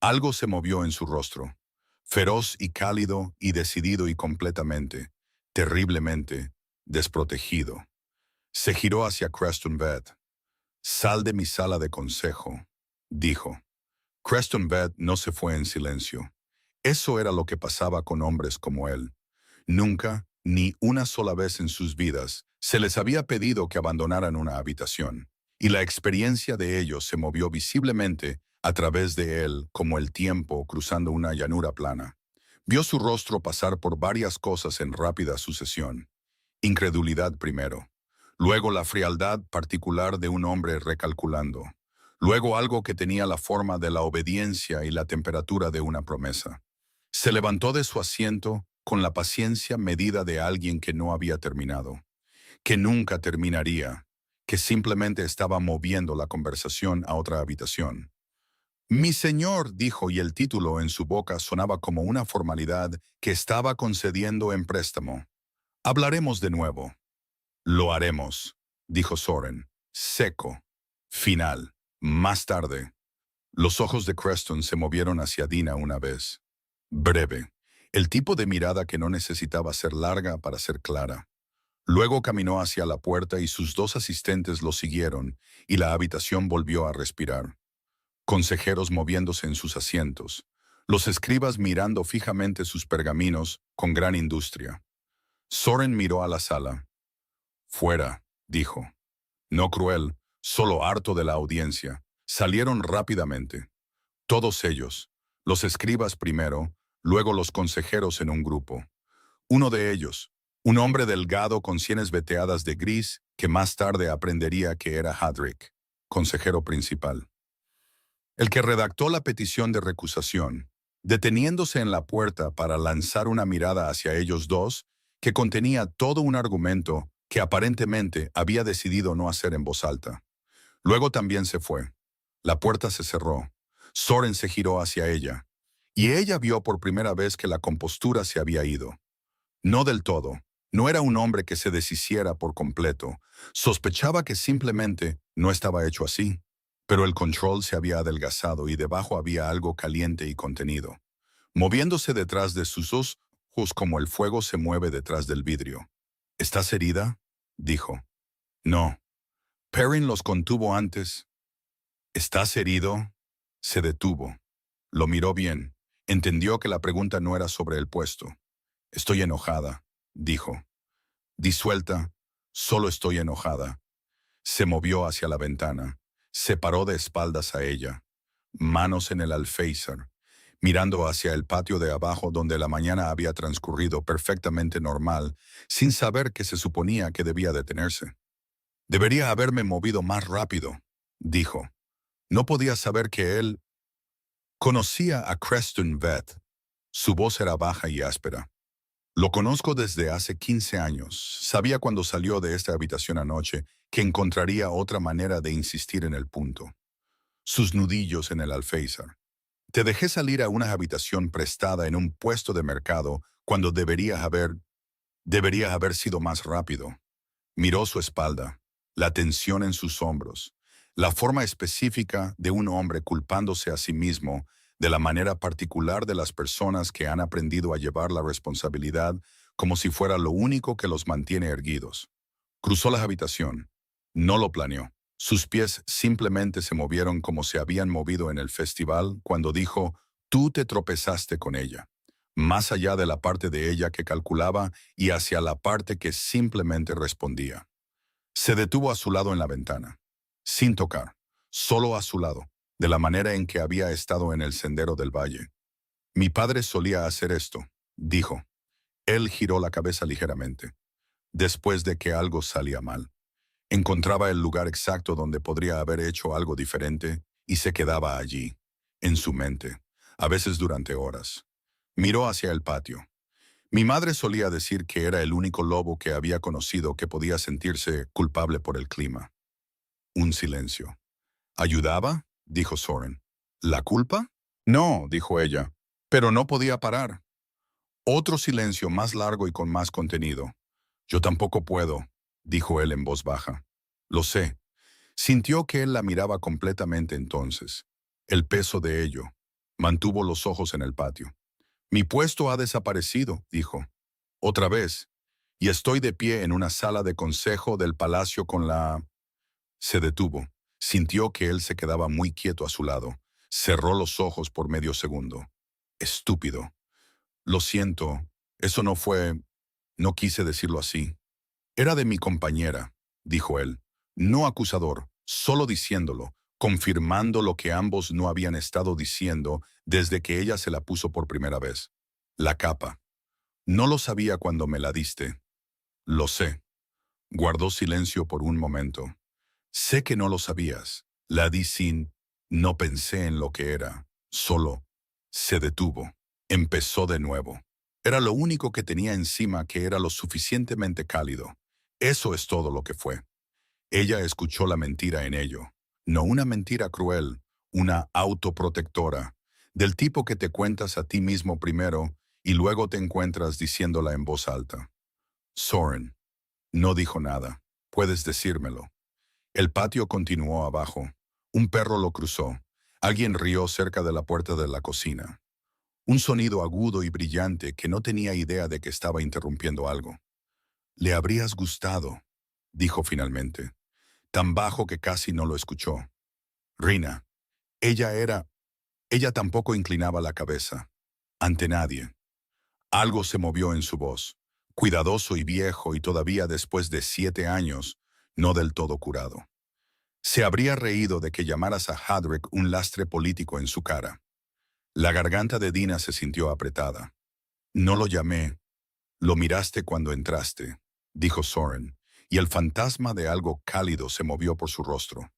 Algo se movió en su rostro. Feroz y cálido y decidido y completamente, terriblemente, desprotegido. Se giró hacia Creston Ved. Sal de mi sala de consejo, dijo. Creston Ved no se fue en silencio. Eso era lo que pasaba con hombres como él. Nunca, ni una sola vez en sus vidas, se les había pedido que abandonaran una habitación, y la experiencia de ellos se movió visiblemente a través de él como el tiempo cruzando una llanura plana. Vio su rostro pasar por varias cosas en rápida sucesión. Incredulidad primero, luego la frialdad particular de un hombre recalculando, luego algo que tenía la forma de la obediencia y la temperatura de una promesa. Se levantó de su asiento con la paciencia medida de alguien que no había terminado, que nunca terminaría, que simplemente estaba moviendo la conversación a otra habitación. Mi señor, dijo, y el título en su boca sonaba como una formalidad que estaba concediendo en préstamo. Hablaremos de nuevo. Lo haremos, dijo Soren, seco, final. Más tarde, los ojos de Creston se movieron hacia Dina una vez. Breve, el tipo de mirada que no necesitaba ser larga para ser clara. Luego caminó hacia la puerta y sus 2 asistentes lo siguieron, y la habitación volvió a respirar. Consejeros moviéndose en sus asientos, los escribas mirando fijamente sus pergaminos con gran industria. Soren miró a la sala. Fuera, dijo. No cruel, solo harto de la audiencia. Salieron rápidamente. Todos ellos, los escribas primero, luego los consejeros en un grupo. Uno de ellos, un hombre delgado con sienes veteadas de gris, que más tarde aprendería que era Hadrick, consejero principal. El que redactó la petición de recusación, deteniéndose en la puerta para lanzar una mirada hacia ellos dos, que contenía todo un argumento que aparentemente había decidido no hacer en voz alta. Luego también se fue. La puerta se cerró. Soren se giró hacia ella, y ella vio por primera vez que la compostura se había ido. No del todo. No era un hombre que se deshiciera por completo. Sospechaba que simplemente no estaba hecho así. Pero el control se había adelgazado y debajo había algo caliente y contenido, moviéndose detrás de sus ojos como el fuego se mueve detrás del vidrio. ¿Estás herida?, dijo. No. Perrin los contuvo antes. ¿Estás herido? Se detuvo. Lo miró bien. Entendió que la pregunta no era sobre el puesto. Estoy enojada, dijo. Disuelta, solo estoy enojada. Se movió hacia la ventana. Se paró de espaldas a ella, manos en el alféizar, mirando hacia el patio de abajo donde la mañana había transcurrido perfectamente normal, sin saber que se suponía que debía detenerse. Debería haberme movido más rápido, dijo. No podía saber que él conocía a Creston Ved. Su voz era baja y áspera. Lo conozco desde hace 15 años. Sabía cuando salió de esta habitación anoche que encontraría otra manera de insistir en el punto. Sus nudillos en el alféizar. Te dejé salir a una habitación prestada en un puesto de mercado cuando debería haber sido más rápido. Miró su espalda, la tensión en sus hombros. La forma específica de un hombre culpándose a sí mismo de la manera particular de las personas que han aprendido a llevar la responsabilidad como si fuera lo único que los mantiene erguidos. Cruzó la habitación. No lo planeó. Sus pies simplemente se movieron como se habían movido en el festival cuando dijo, tú te tropezaste con ella. Más allá de la parte de ella que calculaba y hacia la parte que simplemente respondía. Se detuvo a su lado en la ventana, sin tocar, solo a su lado, de la manera en que había estado en el sendero del valle. Mi padre solía hacer esto, dijo. Él giró la cabeza ligeramente, después de que algo salía mal. Encontraba el lugar exacto donde podría haber hecho algo diferente y se quedaba allí, en su mente, a veces durante horas. Miró hacia el patio. Mi madre solía decir que era el único lobo que había conocido que podía sentirse culpable por el clima. Un silencio. ¿Ayudaba? Dijo Soren. ¿La culpa? No, dijo ella, pero no podía parar. Otro silencio más largo y con más contenido. Yo tampoco puedo, dijo él en voz baja. Lo sé. Sintió que él la miraba completamente entonces. El peso de ello. Mantuvo los ojos en el patio. Mi puesto ha desaparecido, dijo. Otra vez. Y estoy de pie en una sala de consejo del palacio con la... Se detuvo. Sintió que él se quedaba muy quieto a su lado. Cerró los ojos por medio segundo. Estúpido. Lo siento. Eso no fue... No quise decirlo así. Era de mi compañera, dijo él. No acusador, solo diciéndolo, confirmando lo que ambos no habían estado diciendo desde que ella se la puso por primera vez. La capa. No lo sabía cuando me la diste. Lo sé. Guardó silencio por un momento. Sé que no lo sabías. La di sin... No pensé en lo que era. Solo... Se detuvo. Empezó de nuevo. Era lo único que tenía encima que era lo suficientemente cálido. Eso es todo lo que fue. Ella escuchó la mentira en ello. No una mentira cruel, una autoprotectora, del tipo que te cuentas a ti mismo primero y luego te encuentras diciéndola en voz alta. Soren. No dijo nada. Puedes decírmelo. El patio continuó abajo. Un perro lo cruzó. Alguien rió cerca de la puerta de la cocina. Un sonido agudo y brillante que no tenía idea de que estaba interrumpiendo algo. Le habrías gustado, dijo finalmente, tan bajo que casi no lo escuchó. Rina. Ella tampoco inclinaba la cabeza. Ante nadie. Algo se movió en su voz, cuidadoso y viejo y todavía después de 7 años, no del todo curado. Se habría reído de que llamaras a Hadrick un lastre político en su cara. La garganta de Dina se sintió apretada. No lo llamé. Lo miraste cuando entraste, dijo Soren, y el fantasma de algo cálido se movió por su rostro.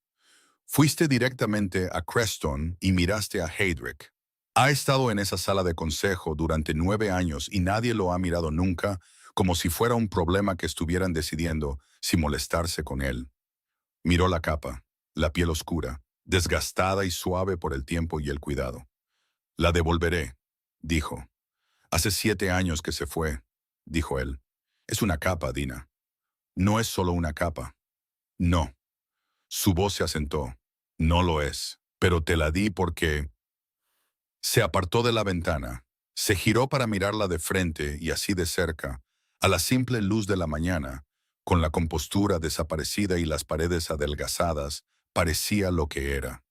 Fuiste directamente a Creston y miraste a Hadrick. Ha estado en esa sala de consejo durante 9 años y nadie lo ha mirado nunca como si fuera un problema que estuvieran decidiendo si molestarse con él. Miró la capa, la piel oscura, desgastada y suave por el tiempo y el cuidado. La devolveré, dijo. Hace 7 años que se fue, dijo él. Es una capa, Dina. No es solo una capa. No. Su voz se asentó. No lo es, pero te la di porque... Se apartó de la ventana, se giró para mirarla de frente y así de cerca, a la simple luz de la mañana, con la compostura desaparecida y las paredes adelgazadas, parecía lo que era.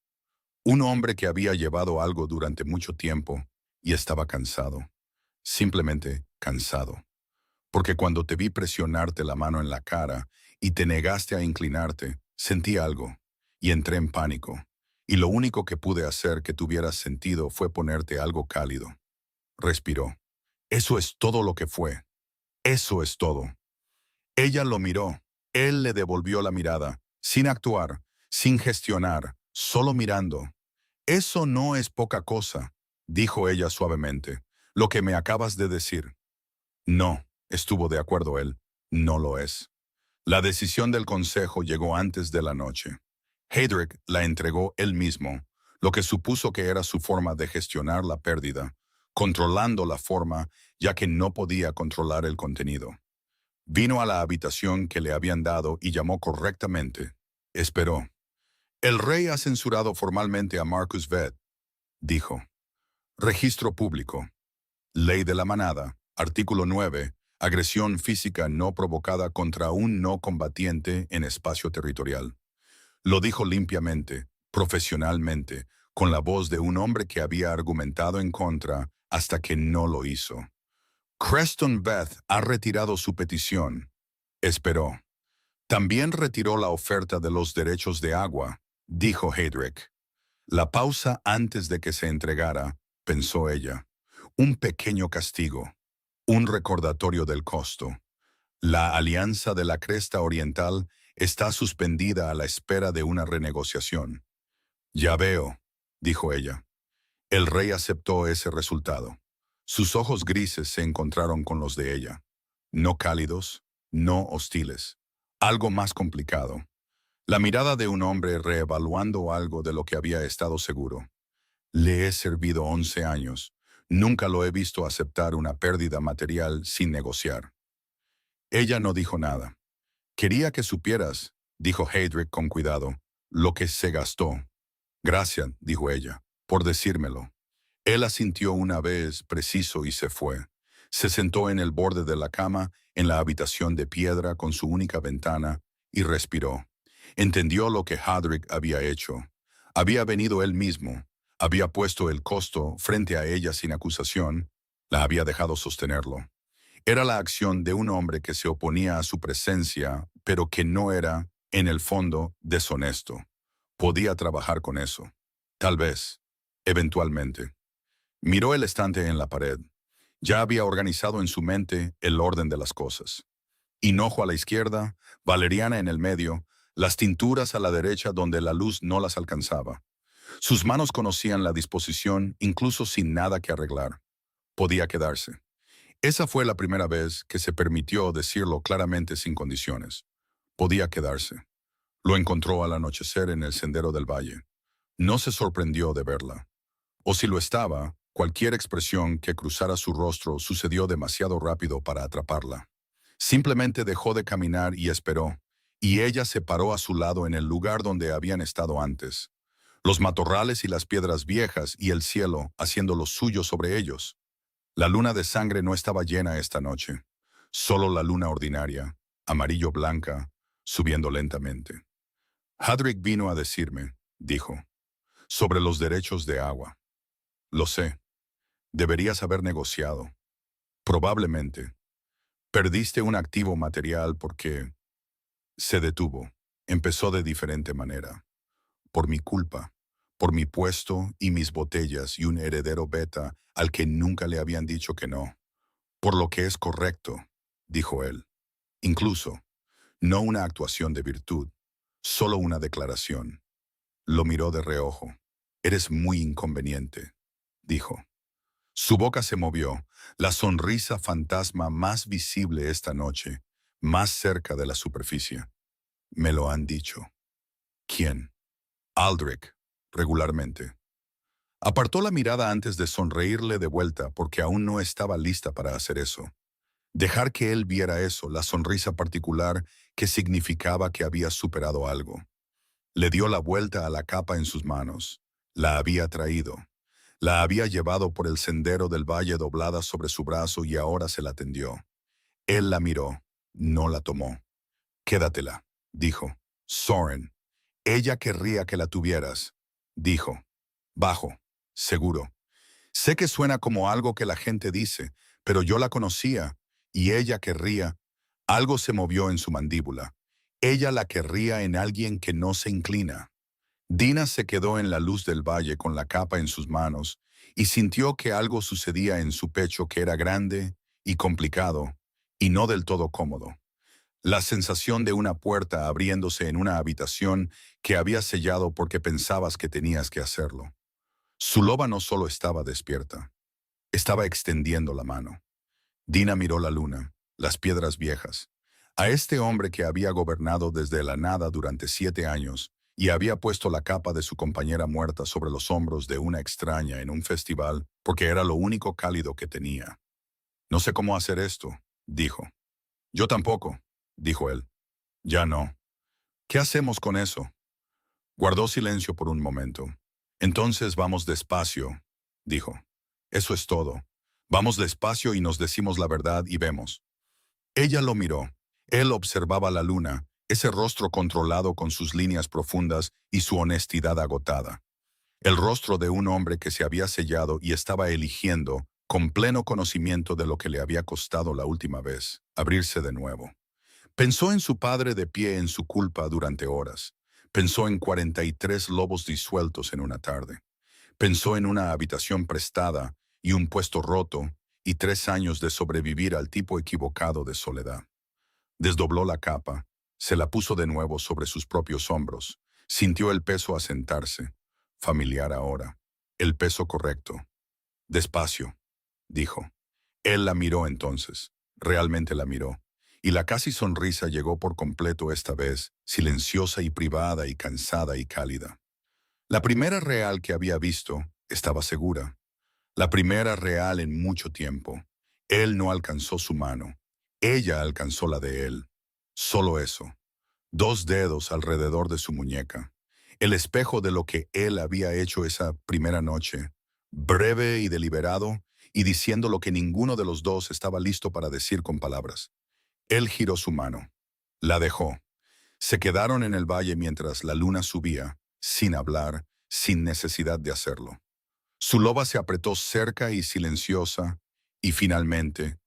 Un hombre que había llevado algo durante mucho tiempo y estaba cansado. Simplemente cansado. Porque cuando te vi presionarte la mano en la cara y te negaste a inclinarte, sentí algo y entré en pánico. Y lo único que pude hacer que tuvieras sentido fue ponerte algo cálido. Respiró. Eso es todo lo que fue. Eso es todo. Ella lo miró. Él le devolvió la mirada, sin actuar, sin gestionar, solo mirando. Eso no es poca cosa, dijo ella suavemente. Lo que me acabas de decir. No, estuvo de acuerdo él. No lo es. La decisión del consejo llegó antes de la noche. Hadrick la entregó él mismo, lo que supuso que era su forma de gestionar la pérdida, controlando la forma ya que no podía controlar el contenido. Vino a la habitación que le habían dado y llamó correctamente. Esperó. El rey ha censurado formalmente a Marcus Ved, dijo. Registro público. Ley de la manada. Artículo 9. Agresión física no provocada contra un no combatiente en espacio territorial. Lo dijo limpiamente, profesionalmente, con la voz de un hombre que había argumentado en contra hasta que no lo hizo. Creston Beth ha retirado su petición. Esperó. También retiró la oferta de los derechos de agua, dijo Heydrich. La pausa antes de que se entregara, pensó ella. Un pequeño castigo. Un recordatorio del costo. La alianza de la Cresta Oriental está suspendida a la espera de una renegociación. Ya veo, dijo ella. El rey aceptó ese resultado. Sus ojos grises se encontraron con los de ella. No cálidos, no hostiles. Algo más complicado. La mirada de un hombre reevaluando algo de lo que había estado seguro. Le he servido 11 años. Nunca lo he visto aceptar una pérdida material sin negociar. Ella no dijo nada. Quería que supieras, dijo Heydrich con cuidado, lo que se gastó. Gracias, dijo ella, por decírmelo. Él asintió una vez preciso y se fue. Se sentó en el borde de la cama, en la habitación de piedra con su única ventana, y respiró. Entendió lo que Heydrich había hecho. Había venido él mismo, había puesto el costo frente a ella sin acusación, la había dejado sostenerlo. Era la acción de un hombre que se oponía a su presencia, pero que no era, en el fondo, deshonesto. Podía trabajar con eso. Tal vez, eventualmente. Miró el estante en la pared. Ya había organizado en su mente el orden de las cosas. Hinojo a la izquierda, valeriana en el medio, las tinturas a la derecha donde la luz no las alcanzaba. Sus manos conocían la disposición incluso sin nada que arreglar. Podía quedarse. Esa fue la primera vez que se permitió decirlo claramente sin condiciones. Podía quedarse. Lo encontró al anochecer en el sendero del valle. No se sorprendió de verla. O si lo estaba, cualquier expresión que cruzara su rostro sucedió demasiado rápido para atraparla. Simplemente dejó de caminar y esperó, y ella se paró a su lado en el lugar donde habían estado antes. Los matorrales y las piedras viejas y el cielo haciendo lo suyo sobre ellos. La luna de sangre no estaba llena esta noche. Solo la luna ordinaria, amarillo-blanca, subiendo lentamente. Heydrich vino a decirme, dijo, sobre los derechos de agua. Lo sé. Deberías haber negociado. Probablemente. Perdiste un activo material porque se detuvo. Empezó de diferente manera. Por mi culpa. Por mi puesto y mis botellas y un heredero beta al que nunca le habían dicho que no. Por lo que es correcto, dijo él. Incluso, no una actuación de virtud, solo una declaración. Lo miró de reojo. Eres muy inconveniente, dijo. Su boca se movió, la sonrisa fantasma más visible esta noche, más cerca de la superficie. Me lo han dicho. ¿Quién? Aldrich, regularmente. Apartó la mirada antes de sonreírle de vuelta porque aún no estaba lista para hacer eso. Dejar que él viera eso, la sonrisa particular que significaba que había superado algo. Le dio la vuelta a la capa en sus manos. La había traído. La había llevado por el sendero del valle doblada sobre su brazo y ahora se la tendió. Él la miró. No la tomó. Quédatela, dijo. Soren. Ella querría que la tuvieras, dijo. Bajo. Seguro. Sé que suena como algo que la gente dice, pero yo la conocía, y ella querría. Algo se movió en su mandíbula. Ella la querría en alguien que no se inclina. Dina se quedó en la luz del valle con la capa en sus manos y sintió que algo sucedía en su pecho que era grande y complicado y no del todo cómodo. La sensación de una puerta abriéndose en una habitación que había sellado porque pensabas que tenías que hacerlo. Su loba no solo estaba despierta, estaba extendiendo la mano. Dina miró la luna, las piedras viejas, a este hombre que había gobernado desde la nada durante 7 años y había puesto la capa de su compañera muerta sobre los hombros de una extraña en un festival porque era lo único cálido que tenía. No sé cómo hacer esto, dijo. Yo tampoco, dijo él. Ya no. ¿Qué hacemos con eso? Guardó silencio por un momento. Entonces vamos despacio, dijo. Eso es todo. Vamos despacio y nos decimos la verdad y vemos. Ella lo miró. Él observaba la luna, ese rostro controlado con sus líneas profundas y su honestidad agotada. El rostro de un hombre que se había sellado y estaba eligiendo, con pleno conocimiento de lo que le había costado la última vez, abrirse de nuevo. Pensó en su padre de pie en su culpa durante horas. Pensó en 43 lobos disueltos en una tarde. Pensó en una habitación prestada y un puesto roto y 3 años de sobrevivir al tipo equivocado de soledad. Desdobló la capa, se la puso de nuevo sobre sus propios hombros. Sintió el peso asentarse, familiar ahora, el peso correcto. Despacio, dijo. Él la miró entonces, realmente la miró, y la casi sonrisa llegó por completo esta vez, silenciosa y privada y cansada y cálida. La primera real que había visto, estaba segura. La primera real en mucho tiempo. Él no alcanzó su mano. Ella alcanzó la de él. Solo eso. 2 dedos alrededor de su muñeca. El espejo de lo que él había hecho esa primera noche. Breve y deliberado, y diciendo lo que ninguno de los dos estaba listo para decir con palabras. Él giró su mano. La dejó. Se quedaron en el valle mientras la luna subía, sin hablar, sin necesidad de hacerlo. Su loba se apretó cerca y silenciosa, y finalmente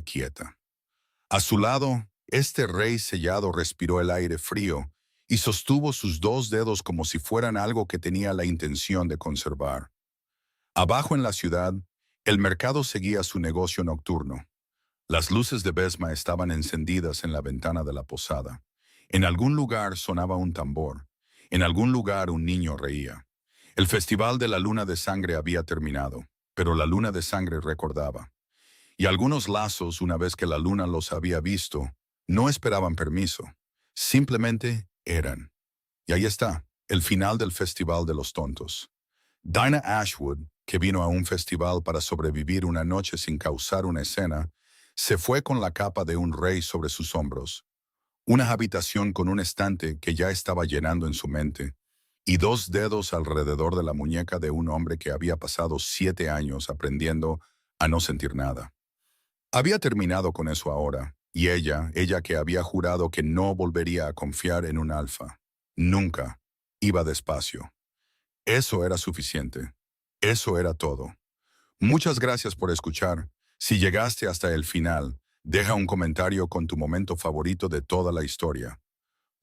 quieta. A su lado, este rey sellado respiró el aire frío y sostuvo sus 2 dedos como si fueran algo que tenía la intención de conservar. Abajo en la ciudad, el mercado seguía su negocio nocturno. Las luces de Besma estaban encendidas en la ventana de la posada. En algún lugar sonaba un tambor. En algún lugar un niño reía. El festival de la luna de sangre había terminado, pero la luna de sangre recordaba. Y algunos lazos, una vez que la luna los había visto, no esperaban permiso. Simplemente eran. Y ahí está, el final del Festival de los Tontos. Dinah Ashwood, que vino a un festival para sobrevivir una noche sin causar una escena, se fue con la capa de un rey sobre sus hombros. Una habitación con un estante que ya estaba llenando en su mente, y 2 dedos alrededor de la muñeca de un hombre que había pasado 7 años aprendiendo a no sentir nada. Había terminado con eso ahora, y ella que había jurado que no volvería a confiar en un alfa. Nunca. Iba despacio. Eso era suficiente. Eso era todo. Muchas gracias por escuchar. Si llegaste hasta el final, deja un comentario con tu momento favorito de toda la historia.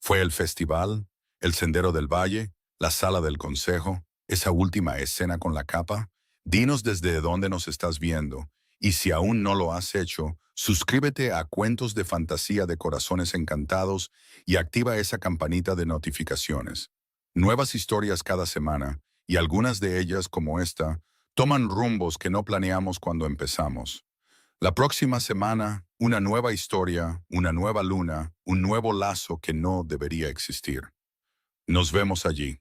¿Fue el festival? ¿El sendero del valle? ¿La sala del consejo? ¿Esa última escena con la capa? Dinos desde dónde nos estás viendo. Y si aún no lo has hecho, suscríbete a Cuentos de Fantasía de Corazones Encantados y activa esa campanita de notificaciones. Nuevas historias cada semana, y algunas de ellas, como esta, toman rumbos que no planeamos cuando empezamos. La próxima semana, una nueva historia, una nueva luna, un nuevo lazo que no debería existir. Nos vemos allí.